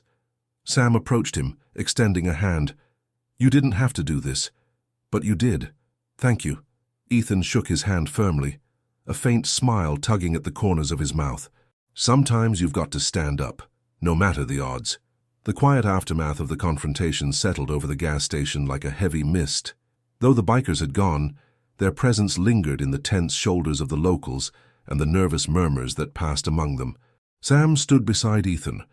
Sam approached him, extending a hand. "You didn't have to do this, but you did. Thank you." Ethan shook his hand firmly, a faint smile tugging at the corners of his mouth. "Sometimes you've got to stand up, no matter the odds." The quiet aftermath of the confrontation settled over the gas station like a heavy mist. Though the bikers had gone, their presence lingered in the tense shoulders of the locals and the nervous murmurs that passed among them. Sam stood beside Ethan,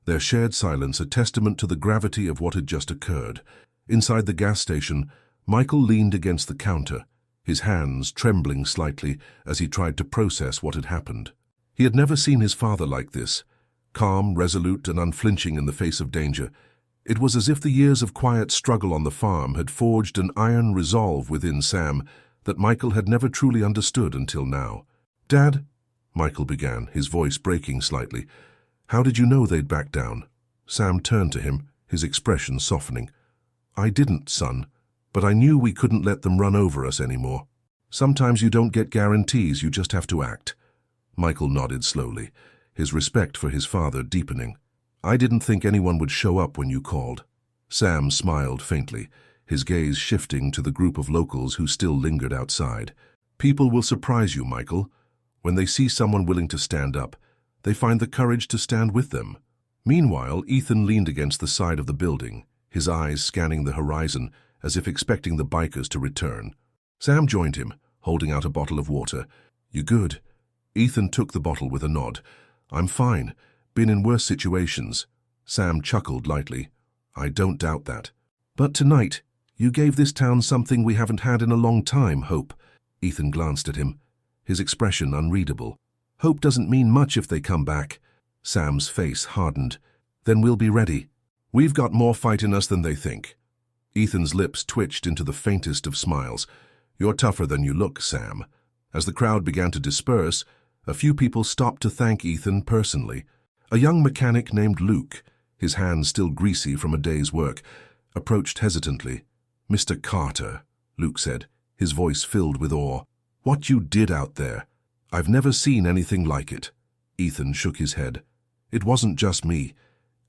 their shared silence a testament to the gravity of what had just occurred. Inside the gas station, Michael leaned against the counter, his hands trembling slightly as he tried to process what had happened. He had never seen his father like this, calm, resolute, and unflinching in the face of danger. It was as if the years of quiet struggle on the farm had forged an iron resolve within Sam that Michael had never truly understood until now. "Dad," Michael began, his voice breaking slightly, "how did you know they'd back down?" Sam turned to him, his expression softening. "I didn't, son, but I knew we couldn't let them run over us anymore. Sometimes you don't get guarantees, you just have to act." Michael nodded slowly, his respect for his father deepening. "I didn't think anyone would show up when you called." Sam smiled faintly, his gaze shifting to the group of locals who still lingered outside. "People will surprise you, Michael. When they see someone willing to stand up, they find the courage to stand with them." Meanwhile, Ethan leaned against the side of the building, his eyes scanning the horizon as if expecting the bikers to return. Sam joined him, holding out a bottle of water. "You good?" Ethan took the bottle with a nod. "I'm fine. Been in worse situations." Sam chuckled lightly. "I don't doubt that. But tonight, you gave this town something we haven't had in a long time, hope." Ethan glanced at him, his expression unreadable. "Hope doesn't mean much if they come back." Sam's face hardened. "Then we'll be ready. We've got more fight in us than they think." Ethan's lips twitched into the faintest of smiles. "You're tougher than you look, Sam." As the crowd began to disperse, a few people stopped to thank Ethan personally. A young mechanic named Luke, his hands still greasy from a day's work, approached hesitantly. "Mr. Carter," Luke said, his voice filled with awe. "What you did out there, I've never seen anything like it." Ethan shook his head. "It wasn't just me.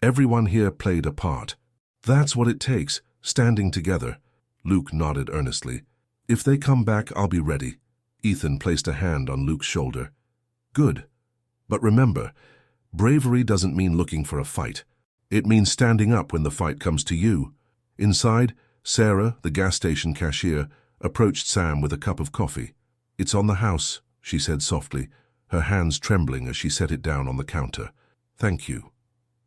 Everyone here played a part. That's what it takes, standing together." Luke nodded earnestly. "If they come back, I'll be ready." Ethan placed a hand on Luke's shoulder. "Good. But remember, bravery doesn't mean looking for a fight. It means standing up when the fight comes to you." Inside, Sarah, the gas station cashier, approached Sam with a cup of coffee. "It's on the house," she said softly, her hands trembling as she set it down on the counter. "Thank you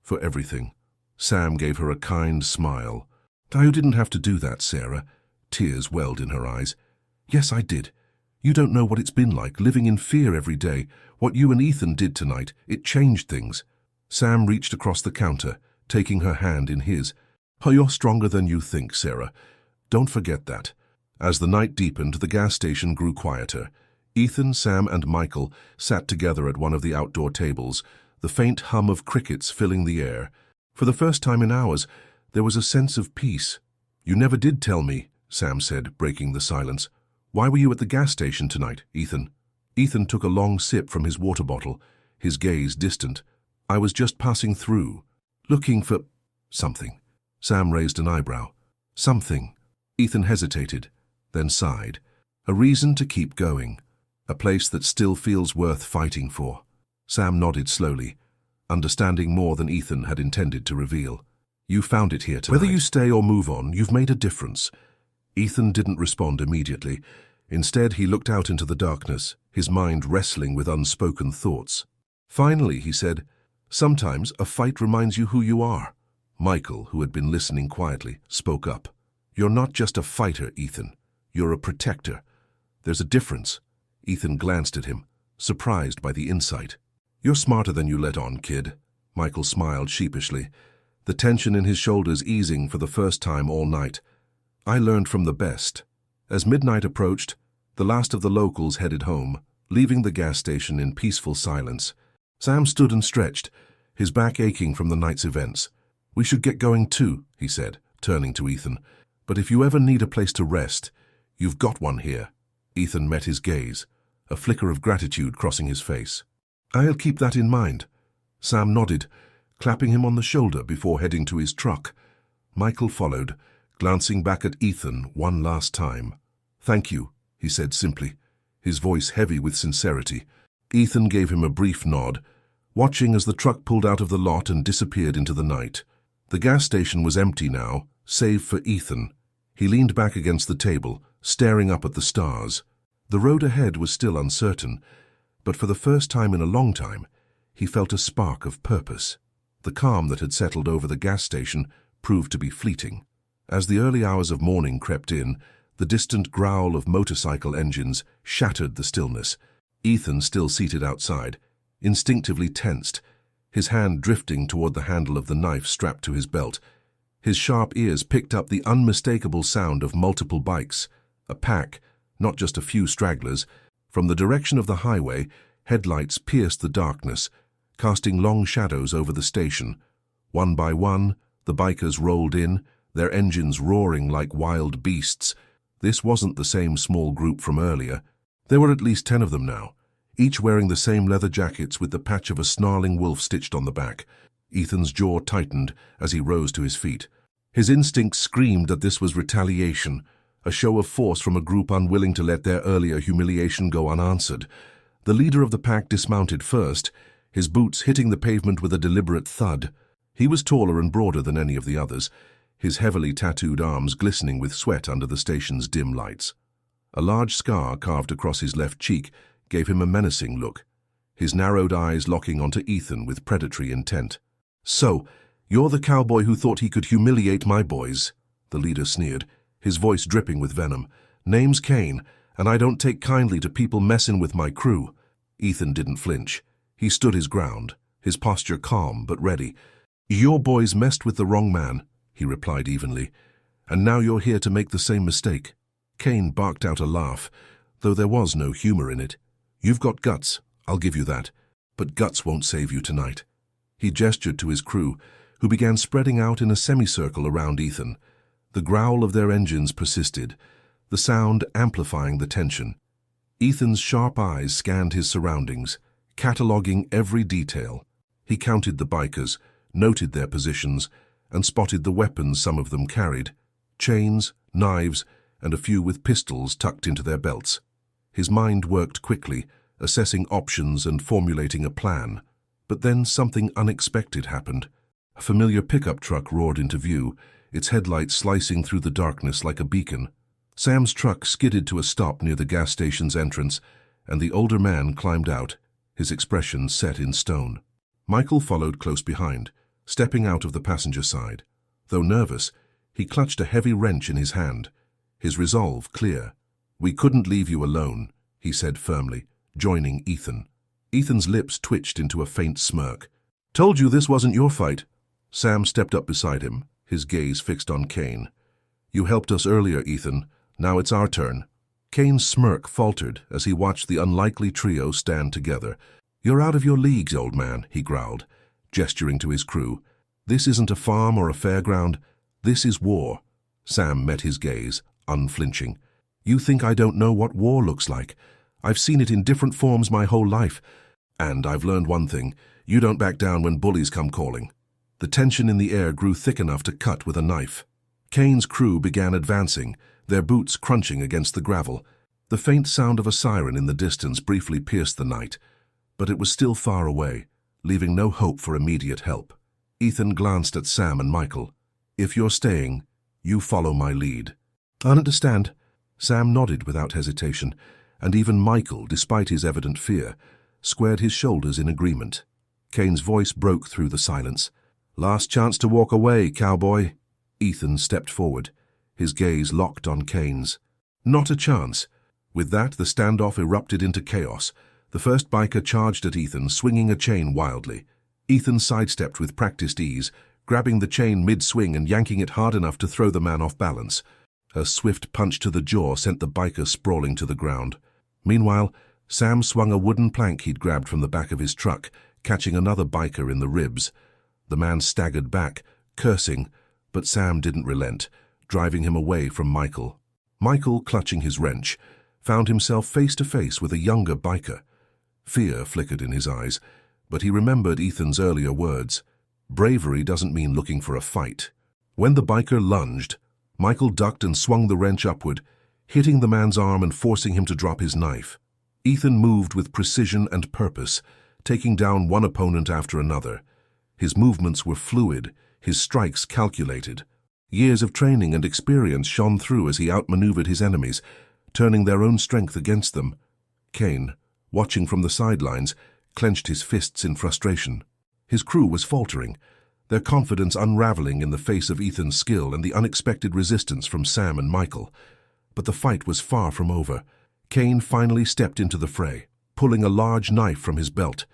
for everything." Sam gave her a kind smile. "You didn't have to do that, Sarah." Tears welled in her eyes. "Yes, I did. You don't know what it's been like, living in fear every day. What you and Ethan did tonight, it changed things." Sam reached across the counter, taking her hand in his. "Oh, you're stronger than you think, Sarah. Don't forget that." As the night deepened, the gas station grew quieter. Ethan, Sam, and Michael sat together at one of the outdoor tables, the faint hum of crickets filling the air. For the first time in hours, there was a sense of peace. "You never did tell me," Sam said, breaking the silence. "Why were you at the gas station tonight, Ethan?" Ethan took a long sip from his water bottle, his gaze distant. "I was just passing through, looking for something." Sam raised an eyebrow. "Something." Ethan hesitated, then sighed. "A reason to keep going. A place that still feels worth fighting for." Sam nodded slowly, understanding more than Ethan had intended to reveal. "You found it here tonight. Whether you stay or move on, you've made a difference." Ethan didn't respond immediately. Instead, he looked out into the darkness, his mind wrestling with unspoken thoughts. Finally, he said, "Sometimes a fight reminds you who you are." Michael, who had been listening quietly, spoke up. "You're not just a fighter, Ethan. You're a protector. There's a difference." Ethan glanced at him, surprised by the insight. "You're smarter than you let on, kid." Michael smiled sheepishly, the tension in his shoulders easing for the first time all night. "I learned from the best." As midnight approached, the last of the locals headed home, leaving the gas station in peaceful silence. Sam stood and stretched, his back aching from the night's events. "We should get going too," he said, turning to Ethan. "But if you ever need a place to rest, you've got one here." Ethan met his gaze, a flicker of gratitude crossing his face. "I'll keep that in mind." Sam nodded, clapping him on the shoulder before heading to his truck. Michael followed, glancing back at Ethan one last time. "Thank you," he said simply, his voice heavy with sincerity. Ethan gave him a brief nod, watching as the truck pulled out of the lot and disappeared into the night. The gas station was empty now, save for Ethan. He leaned back against the table, staring up at the stars. The road ahead was still uncertain, but for the first time in a long time, he felt a spark of purpose. The calm that had settled over the gas station proved to be fleeting. As the early hours of morning crept in, the distant growl of motorcycle engines shattered the stillness. Ethan, still seated outside, instinctively tensed, his hand drifting toward the handle of the knife strapped to his belt. His sharp ears picked up the unmistakable sound of multiple bikes, a pack, not just a few stragglers. From the direction of the highway, headlights pierced the darkness, casting long shadows over the station. One by one, the bikers rolled in, their engines roaring like wild beasts. This wasn't the same small group from earlier. There were at least 10 of them now, each wearing the same leather jackets with the patch of a snarling wolf stitched on the back. Ethan's jaw tightened as he rose to his feet. His instincts screamed that this was retaliation, a show of force from a group unwilling to let their earlier humiliation go unanswered. The leader of the pack dismounted first, his boots hitting the pavement with a deliberate thud. He was taller and broader than any of the others, his heavily tattooed arms glistening with sweat under the station's dim lights. A large scar carved across his left cheek gave him a menacing look, his narrowed eyes locking onto Ethan with predatory intent. "So, you're the cowboy who thought he could humiliate my boys," the leader sneered, his voice dripping with venom. "Name's Kane, and I don't take kindly to people messin' with my crew." Ethan didn't flinch. He stood his ground, his posture calm but ready. "Your boys messed with the wrong man," he replied evenly, "and now you're here to make the same mistake." Kane barked out a laugh, though there was no humor in it. "You've got guts, I'll give you that, but guts won't save you tonight." He gestured to his crew, who began spreading out in a semicircle around Ethan. The growl of their engines persisted, the sound amplifying the tension. Ethan's sharp eyes scanned his surroundings, cataloging every detail. He counted the bikers, noted their positions, and spotted the weapons some of them carried: chains, knives, and a few with pistols tucked into their belts. His mind worked quickly, assessing options and formulating a plan. But then something unexpected happened. A familiar pickup truck roared into view, its headlights slicing through the darkness like a beacon. Sam's truck skidded to a stop near the gas station's entrance, and the older man climbed out, his expression set in stone. Michael followed close behind, stepping out of the passenger side. Though nervous, he clutched a heavy wrench in his hand, his resolve clear. "We couldn't leave you alone," he said firmly, joining Ethan. Ethan's lips twitched into a faint smirk. "Told you this wasn't your fight." Sam stepped up beside him, his gaze fixed on Kane. "You helped us earlier, Ethan. Now it's our turn." Kane's smirk faltered as he watched the unlikely trio stand together. "You're out of your league, old man," he growled, gesturing to his crew. "This isn't a farm or a fairground. This is war." Sam met his gaze, unflinching. "You think I don't know what war looks like? I've seen it in different forms my whole life. And I've learned one thing: you don't back down when bullies come calling." The tension in the air grew thick enough to cut with a knife. Kane's crew began advancing, their boots crunching against the gravel. The faint sound of a siren in the distance briefly pierced the night, but it was still far away, leaving no hope for immediate help. Ethan glanced at Sam and Michael. "If you're staying, you follow my lead." "I understand." Sam nodded without hesitation, and even Michael, despite his evident fear, squared his shoulders in agreement. Kane's voice broke through the silence. "Last chance to walk away, cowboy." Ethan stepped forward, his gaze locked on Kane's. "Not a chance." With that, the standoff erupted into chaos. The first biker charged at Ethan, swinging a chain wildly. Ethan sidestepped with practiced ease, grabbing the chain mid-swing and yanking it hard enough to throw the man off balance. A swift punch to the jaw sent the biker sprawling to the ground. Meanwhile, Sam swung a wooden plank he'd grabbed from the back of his truck, catching another biker in the ribs. The man staggered back, cursing, but Sam didn't relent, driving him away from Michael. Michael, clutching his wrench, found himself face to face with a younger biker. Fear flickered in his eyes, but he remembered Ethan's earlier words. Bravery doesn't mean looking for a fight. When the biker lunged, Michael ducked and swung the wrench upward, hitting the man's arm and forcing him to drop his knife. Ethan moved with precision and purpose, taking down one opponent after another. His movements were fluid, his strikes calculated. Years of training and experience shone through as he outmaneuvered his enemies, turning their own strength against them. Kane, watching from the sidelines, clenched his fists in frustration. His crew was faltering, their confidence unraveling in the face of Ethan's skill and the unexpected resistance from Sam and Michael. But the fight was far from over. Kane finally stepped into the fray, pulling a large knife from his belt.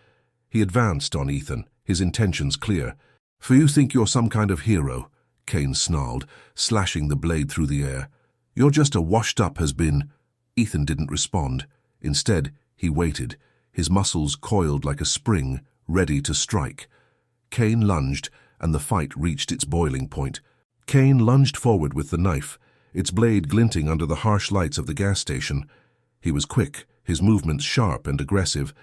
He advanced on Ethan, his intentions clear. "For you think you're some kind of hero," Kane snarled, slashing the blade through the air. "You're just a washed-up has-been." Ethan didn't respond. Instead, he waited, his muscles coiled like a spring, ready to strike. Kane lunged, and the fight reached its boiling point. Kane lunged forward with the knife, its blade glinting under the harsh lights of the gas station. He was quick, his movements sharp and aggressive,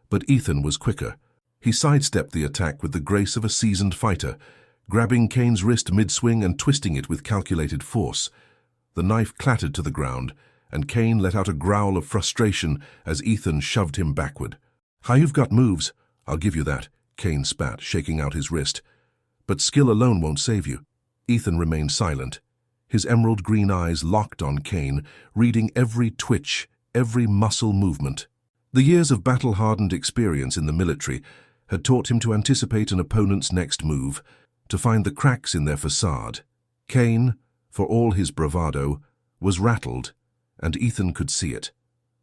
but Ethan was quicker. He sidestepped the attack with the grace of a seasoned fighter, grabbing Kane's wrist mid-swing and twisting it with calculated force. The knife clattered to the ground, and Kane let out a growl of frustration as Ethan shoved him backward. "How you've got moves, I'll give you that," Kane spat, shaking out his wrist. "But skill alone won't save you." Ethan remained silent, his emerald green eyes locked on Kane, reading every twitch, every muscle movement. The years of battle-hardened experience in the military had taught him to anticipate an opponent's next move, to find the cracks in their facade. Kane, for all his bravado, was rattled, and Ethan could see it.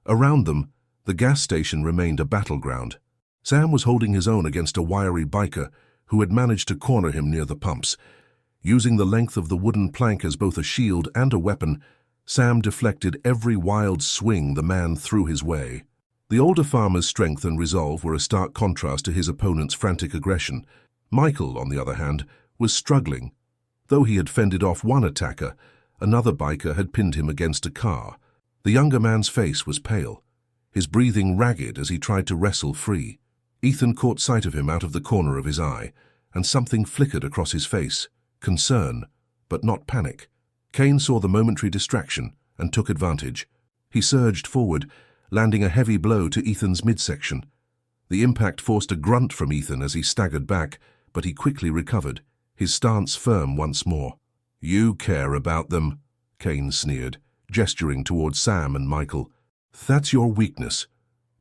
Around them, the gas station remained a battleground. Sam was holding his own against a wiry biker who had managed to corner him near the pumps. Using the length of the wooden plank as both a shield and a weapon, Sam deflected every wild swing the man threw his way. The older farmer's strength and resolve were a stark contrast to his opponent's frantic aggression. Michael, on the other hand, was struggling. Though he had fended off one attacker, another biker had pinned him against a car. The younger man's face was pale, his breathing ragged as he tried to wrestle free. Ethan caught sight of him out of the corner of his eye, and something flickered across his face. Concern, but not panic. Kane saw the momentary distraction and took advantage. He surged forward, landing a heavy blow to Ethan's midsection. The impact forced a grunt from Ethan as he staggered back, but he quickly recovered, his stance firm once more. "You care about them," Kane sneered, gesturing towards Sam and Michael. "That's your weakness."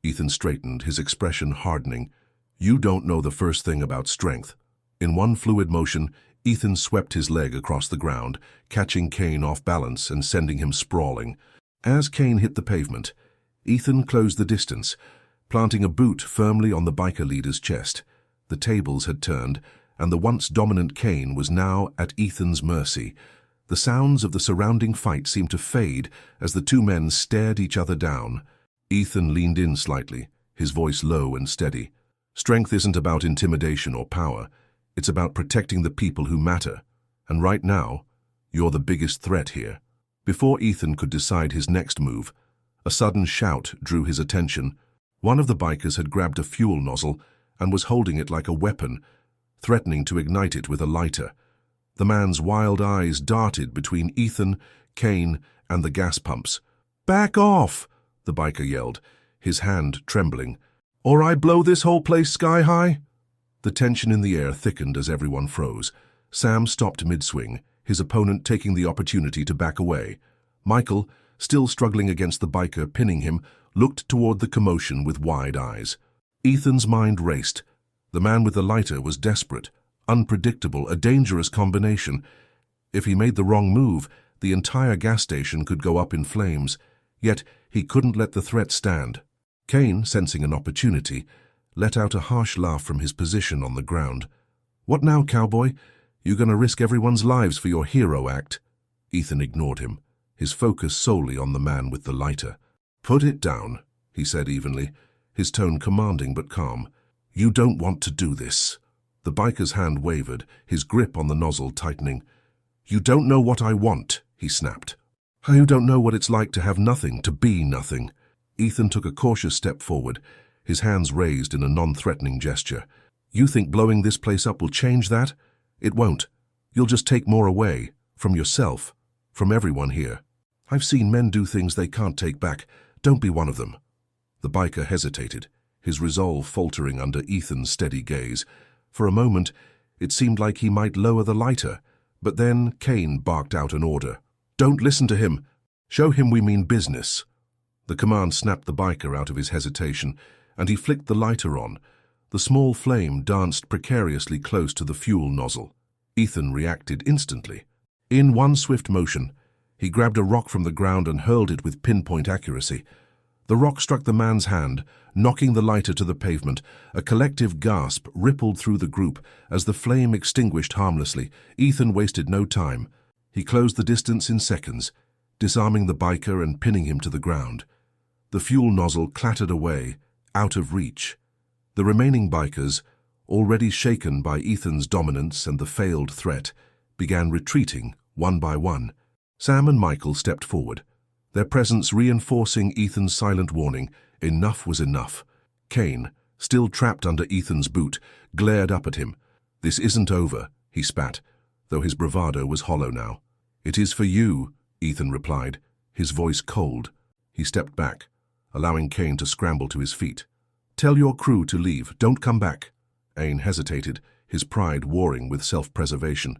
Ethan straightened, his expression hardening. "You don't know the first thing about strength." In one fluid motion, Ethan swept his leg across the ground, catching Kane off balance and sending him sprawling. As Kane hit the pavement, Ethan closed the distance, planting a boot firmly on the biker leader's chest. The tables had turned, and the once dominant Kane was now at Ethan's mercy. The sounds of the surrounding fight seemed to fade as the two men stared each other down. Ethan leaned in slightly, his voice low and steady. Strength isn't about intimidation or power. It's about protecting the people who matter. And right now, you're the biggest threat here. Before Ethan could decide his next move, a sudden shout drew his attention. One of the bikers had grabbed a fuel nozzle and was holding it like a weapon, threatening to ignite it with a lighter. The man's wild eyes darted between Ethan, Kane, and the gas pumps. "Back off!" the biker yelled, his hand trembling. "Or I blow this whole place sky high!" The tension in the air thickened as everyone froze. Sam stopped mid-swing, his opponent taking the opportunity to back away. Michael, still struggling against the biker pinning him, looked toward the commotion with wide eyes. Ethan's mind raced. The man with the lighter was desperate, unpredictable, a dangerous combination. If he made the wrong move, the entire gas station could go up in flames. Yet he couldn't let the threat stand. Kane, sensing an opportunity, let out a harsh laugh from his position on the ground. "What now, cowboy? You gonna risk everyone's lives for your hero act?" Ethan ignored him, his focus solely on the man with the lighter. "Put it down," he said evenly, his tone commanding but calm. "You don't want to do this." The biker's hand wavered, his grip on the nozzle tightening. "You don't know what I want," he snapped. "You don't know what it's like to have nothing, to be nothing." Ethan took a cautious step forward, his hands raised in a non-threatening gesture. "You think blowing this place up will change that? It won't. You'll just take more away, from yourself, from everyone here. I've seen men do things they can't take back. Don't be one of them." The biker hesitated, his resolve faltering under Ethan's steady gaze. For a moment, it seemed like he might lower the lighter, but then Kane barked out an order. "Don't listen to him. Show him we mean business." The command snapped the biker out of his hesitation, and he flicked the lighter on. The small flame danced precariously close to the fuel nozzle. Ethan reacted instantly. In one swift motion, he grabbed a rock from the ground and hurled it with pinpoint accuracy. The rock struck the man's hand, knocking the lighter to the pavement. A collective gasp rippled through the group as the flame extinguished harmlessly. Ethan wasted no time. He closed the distance in seconds, disarming the biker and pinning him to the ground. The fuel nozzle clattered away, out of reach. The remaining bikers, already shaken by Ethan's dominance and the failed threat, began retreating one by one. Sam and Michael stepped forward, their presence reinforcing Ethan's silent warning. Enough was enough. Kane, still trapped under Ethan's boot, glared up at him. "This isn't over," he spat, though his bravado was hollow now. "It is for you," Ethan replied, his voice cold. He stepped back, allowing Kane to scramble to his feet. "Tell your crew to leave. Don't come back." Ain hesitated, his pride warring with self-preservation.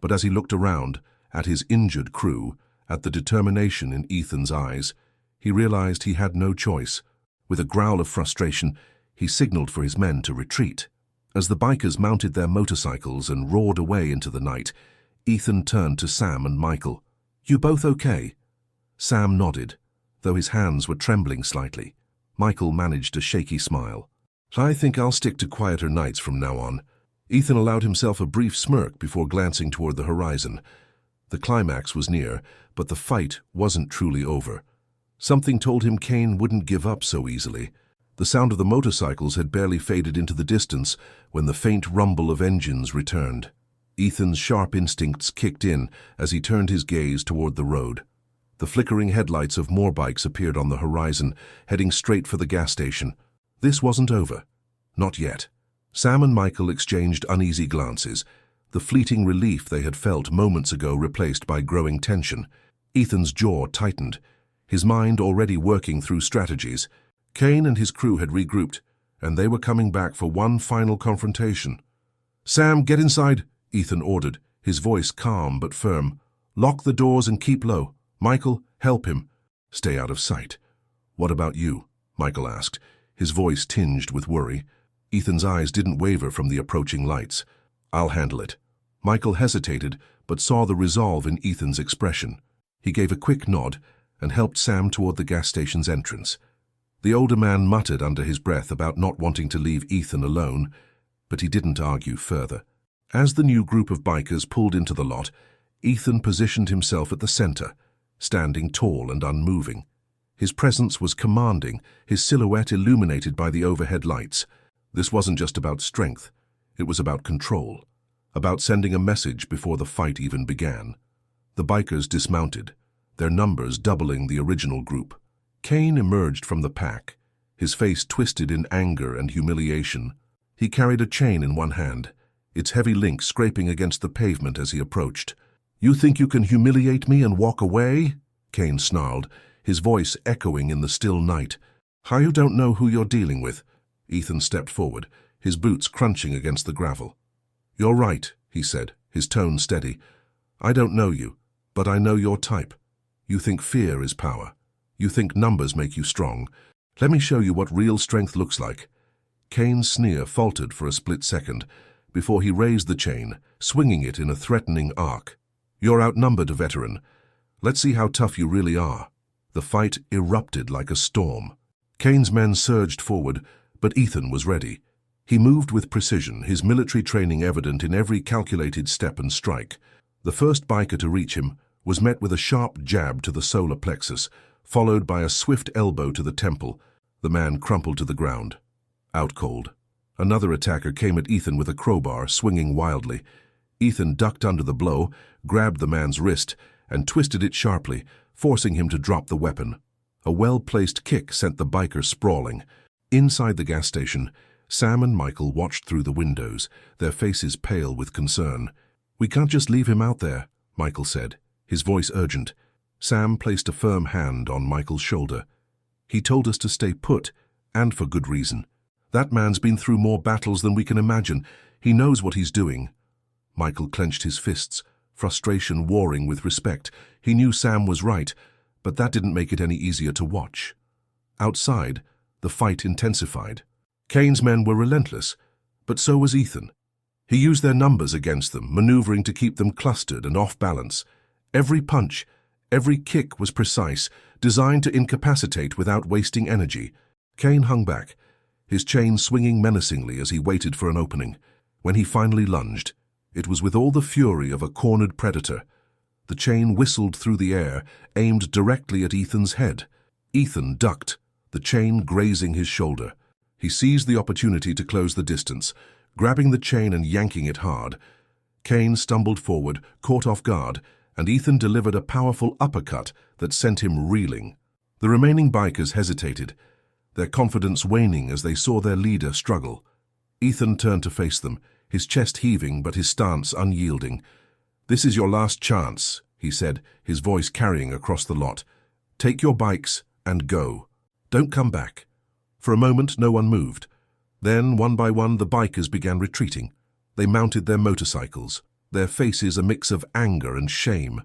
But as he looked around, at his injured crew, at the determination in Ethan's eyes, he realized he had no choice. With a growl of frustration, he signaled for his men to retreat. As the bikers mounted their motorcycles and roared away into the night, Ethan turned to Sam and Michael. "You both okay?" Sam nodded, though his hands were trembling slightly. Michael managed a shaky smile. "I think I'll stick to quieter nights from now on." Ethan allowed himself a brief smirk before glancing toward the horizon. The climax was near, but the fight wasn't truly over. Something told him Kane wouldn't give up so easily. The sound of the motorcycles had barely faded into the distance when the faint rumble of engines returned. Ethan's sharp instincts kicked in as he turned his gaze toward the road. The flickering headlights of more bikes appeared on the horizon, heading straight for the gas station. This wasn't over. Not yet. Sam and Michael exchanged uneasy glances, the fleeting relief they had felt moments ago replaced by growing tension. Ethan's jaw tightened, his mind already working through strategies. Kane and his crew had regrouped, and they were coming back for one final confrontation. "Sam, get inside," Ethan ordered, his voice calm but firm. "Lock the doors and keep low. Michael, help him. Stay out of sight." "What about you?" Michael asked, his voice tinged with worry. Ethan's eyes didn't waver from the approaching lights. "I'll handle it." Michael hesitated, but saw the resolve in Ethan's expression. He gave a quick nod and helped Sam toward the gas station's entrance. The older man muttered under his breath about not wanting to leave Ethan alone, but he didn't argue further. As the new group of bikers pulled into the lot, Ethan positioned himself at the center, standing tall and unmoving. His presence was commanding, his silhouette illuminated by the overhead lights. This wasn't just about strength, it was about control, about sending a message before the fight even began. The bikers dismounted, their numbers doubling the original group. Kane emerged from the pack, his face twisted in anger and humiliation. He carried a chain in one hand, its heavy link scraping against the pavement as he approached. "You think you can humiliate me and walk away?" Kane snarled, his voice echoing in the still night. "How you don't know who you're dealing with?" Ethan stepped forward, his boots crunching against the gravel. "You're right," he said, his tone steady. "I don't know you, but I know your type. You think fear is power. You think numbers make you strong. Let me show you what real strength looks like." Kane's sneer faltered for a split second, before he raised the chain, swinging it in a threatening arc. "You're outnumbered, veteran. Let's see how tough you really are." The fight erupted like a storm. Kane's men surged forward, but Ethan was ready. He moved with precision, his military training evident in every calculated step and strike. The first biker to reach him was met with a sharp jab to the solar plexus, followed by a swift elbow to the temple. The man crumpled to the ground, out cold. Another attacker came at Ethan with a crowbar, swinging wildly. Ethan ducked under the blow, grabbed the man's wrist, and twisted it sharply, forcing him to drop the weapon. A well-placed kick sent the biker sprawling. Inside the gas station, Sam and Michael watched through the windows, their faces pale with concern. "We can't just leave him out there," Michael said, his voice urgent. Sam placed a firm hand on Michael's shoulder. "He told us to stay put, and for good reason. That man's been through more battles than we can imagine. He knows what he's doing." Michael clenched his fists, frustration warring with respect. He knew Sam was right, but that didn't make it any easier to watch. Outside, the fight intensified. Kane's men were relentless, but so was Ethan. He used their numbers against them, maneuvering to keep them clustered and off balance. Every punch, every kick was precise, designed to incapacitate without wasting energy. Kane hung back, his chain swinging menacingly as he waited for an opening. When he finally lunged, it was with all the fury of a cornered predator. The chain whistled through the air, aimed directly at Ethan's head. Ethan ducked, the chain grazing his shoulder. He seized the opportunity to close the distance, grabbing the chain and yanking it hard. Kane stumbled forward, caught off guard, and Ethan delivered a powerful uppercut that sent him reeling. The remaining bikers hesitated, their confidence waning as they saw their leader struggle. Ethan turned to face them, his chest heaving but his stance unyielding. "This is your last chance," he said, his voice carrying across the lot. "Take your bikes and go. Don't come back." For a moment, no one moved. Then, one by one, the bikers began retreating. They mounted their motorcycles, their faces a mix of anger and shame.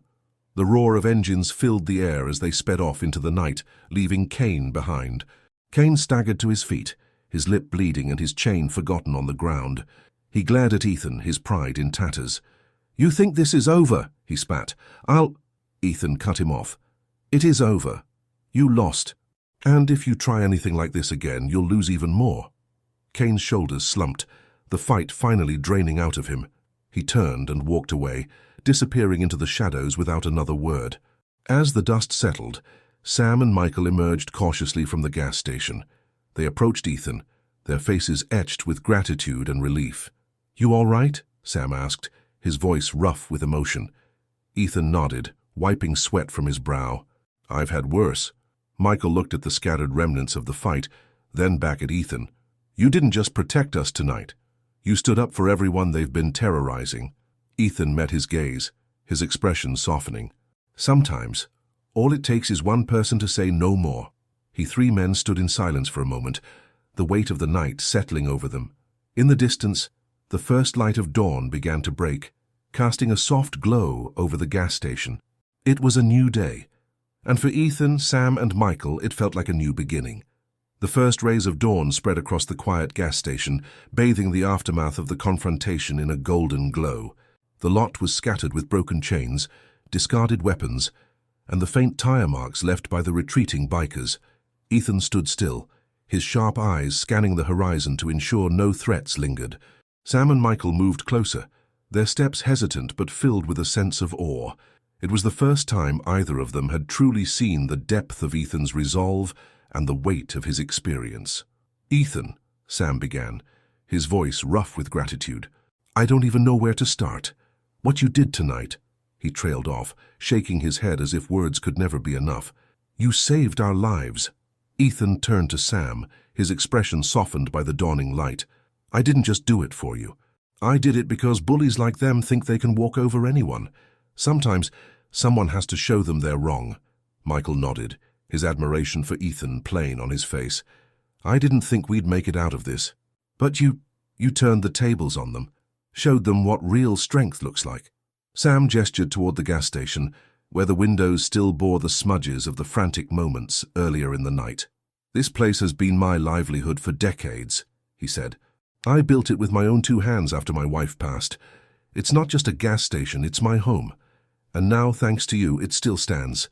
The roar of engines filled the air as they sped off into the night, leaving Kane behind. Kane staggered to his feet, his lip bleeding and his chain forgotten on the ground. He glared at Ethan, his pride in tatters. "You think this is over?" he spat. Ethan cut him off. "It is over. You lost. And if you try anything like this again, you'll lose even more." Kane's shoulders slumped, the fight finally draining out of him. He turned and walked away, disappearing into the shadows without another word. As the dust settled, Sam and Michael emerged cautiously from the gas station. They approached Ethan, their faces etched with gratitude and relief. "You all right?" Sam asked, his voice rough with emotion. Ethan nodded, wiping sweat from his brow. "I've had worse." Michael looked at the scattered remnants of the fight, then back at Ethan. "You didn't just protect us tonight. You stood up for everyone they've been terrorizing." Ethan met his gaze, his expression softening. "Sometimes, all it takes is one person to say no more." The three men stood in silence for a moment, the weight of the night settling over them. In the distance, the first light of dawn began to break, casting a soft glow over the gas station. It was a new day, and for Ethan, Sam, and Michael, it felt like a new beginning. The first rays of dawn spread across the quiet gas station, bathing the aftermath of the confrontation in a golden glow. The lot was scattered with broken chains, discarded weapons, and the faint tire marks left by the retreating bikers. Ethan stood still, his sharp eyes scanning the horizon to ensure no threats lingered. Sam and Michael moved closer, their steps hesitant but filled with a sense of awe. It was the first time either of them had truly seen the depth of Ethan's resolve and the weight of his experience. "Ethan," Sam began, his voice rough with gratitude, "I don't even know where to start. What you did tonight," he trailed off, shaking his head as if words could never be enough. "You saved our lives." Ethan turned to Sam, his expression softened by the dawning light. "I didn't just do it for you. I did it because bullies like them think they can walk over anyone. Sometimes someone has to show them they're wrong." Michael nodded, his admiration for Ethan plain on his face. "I didn't think we'd make it out of this. But you turned the tables on them, showed them what real strength looks like." Sam gestured toward the gas station, where the windows still bore the smudges of the frantic moments earlier in the night. "This place has been my livelihood for decades," he said. "I built it with my own 2 hands after my wife passed. It's not just a gas station, it's my home. And now, thanks to you, it still stands."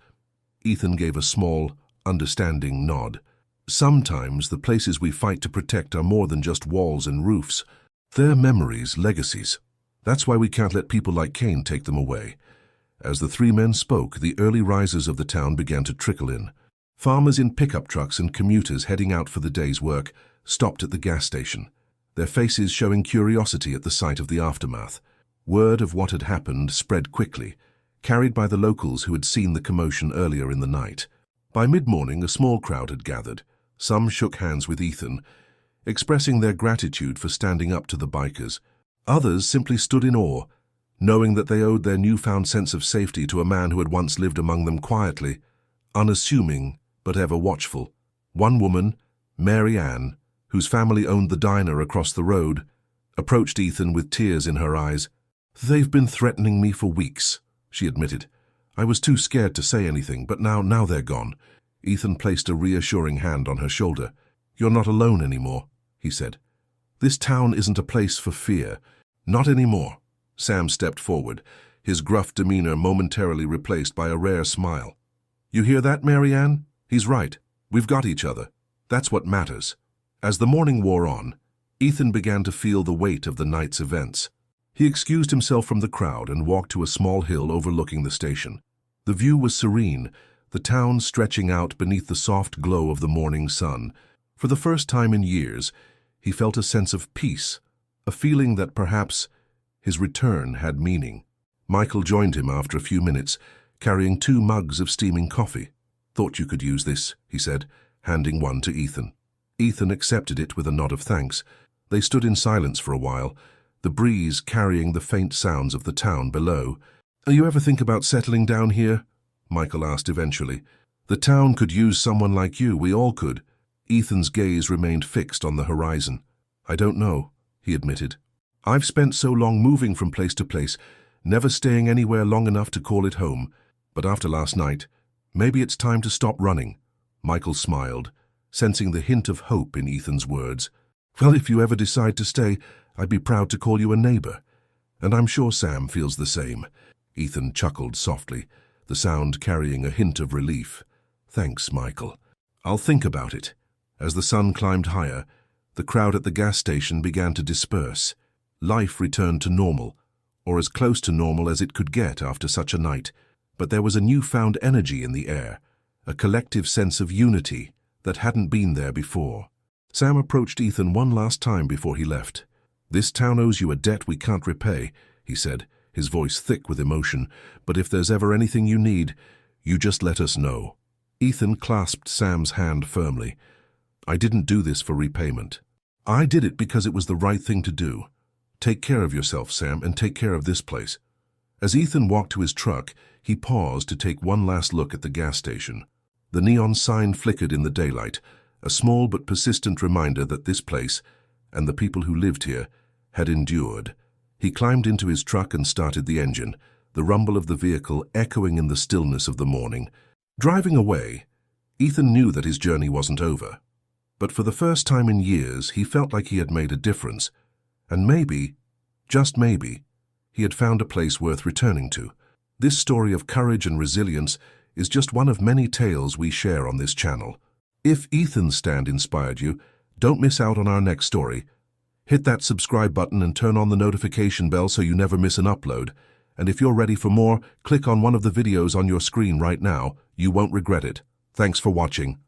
Ethan gave a small, understanding nod. "Sometimes the places we fight to protect are more than just walls and roofs. They're memories, legacies. That's why we can't let people like Kane take them away." As the 3 men spoke, the early risers of the town began to trickle in. Farmers in pickup trucks and commuters heading out for the day's work stopped at the gas station, their faces showing curiosity at the sight of the aftermath. Word of what had happened spread quickly, carried by the locals who had seen the commotion earlier in the night. By mid-morning, a small crowd had gathered. Some shook hands with Ethan, expressing their gratitude for standing up to the bikers. Others simply stood in awe, knowing that they owed their newfound sense of safety to a man who had once lived among them quietly, unassuming but ever watchful. One woman, Mary Ann, whose family owned the diner across the road, approached Ethan with tears in her eyes. "They've been threatening me for weeks," she admitted. "I was too scared to say anything, but now they're gone." Ethan placed a reassuring hand on her shoulder. "You're not alone anymore," he said. "This town isn't a place for fear. Not anymore." Sam stepped forward, his gruff demeanor momentarily replaced by a rare smile. "You hear that, Mary Ann? He's right. We've got each other. That's what matters." As the morning wore on, Ethan began to feel the weight of the night's events. He excused himself from the crowd and walked to a small hill overlooking the station. The view was serene, the town stretching out beneath the soft glow of the morning sun. For the first time in years, he felt a sense of peace, a feeling that perhaps his return had meaning. Michael joined him after a few minutes, carrying 2 mugs of steaming coffee. "Thought you could use this," he said, handing one to Ethan. Ethan accepted it with a nod of thanks. They stood in silence for a while, the breeze carrying the faint sounds of the town below. "You ever think about settling down here?" Michael asked eventually. "The town could use someone like you, we all could." Ethan's gaze remained fixed on the horizon. "I don't know," he admitted. "I've spent so long moving from place to place, never staying anywhere long enough to call it home. But after last night, maybe it's time to stop running." Michael smiled, sensing the hint of hope in Ethan's words. "Well, if you ever decide to stay, I'd be proud to call you a neighbor. And I'm sure Sam feels the same." Ethan chuckled softly, the sound carrying a hint of relief. "Thanks, Michael. I'll think about it." As the sun climbed higher, the crowd at the gas station began to disperse. Life returned to normal, or as close to normal as it could get after such a night. But there was a newfound energy in the air, a collective sense of unity that hadn't been there before. Sam approached Ethan one last time before he left. "This town owes you a debt we can't repay," he said, his voice thick with emotion. "But if there's ever anything you need, you just let us know." Ethan clasped Sam's hand firmly. "I didn't do this for repayment. I did it because it was the right thing to do. Take care of yourself, Sam, and take care of this place." As Ethan walked to his truck, he paused to take one last look at the gas station. The neon sign flickered in the daylight, a small but persistent reminder that this place, and the people who lived here, had endured. He climbed into his truck and started the engine, the rumble of the vehicle echoing in the stillness of the morning. Driving away, Ethan knew that his journey wasn't over. But for the first time in years, he felt like he had made a difference. And maybe, just maybe, he had found a place worth returning to. This story of courage and resilience is just one of many tales we share on this channel. If Ethan's stand inspired you, don't miss out on our next story. Hit that subscribe button and turn on the notification bell so you never miss an upload. And if you're ready for more, click on one of the videos on your screen right now. You won't regret it. Thanks for watching.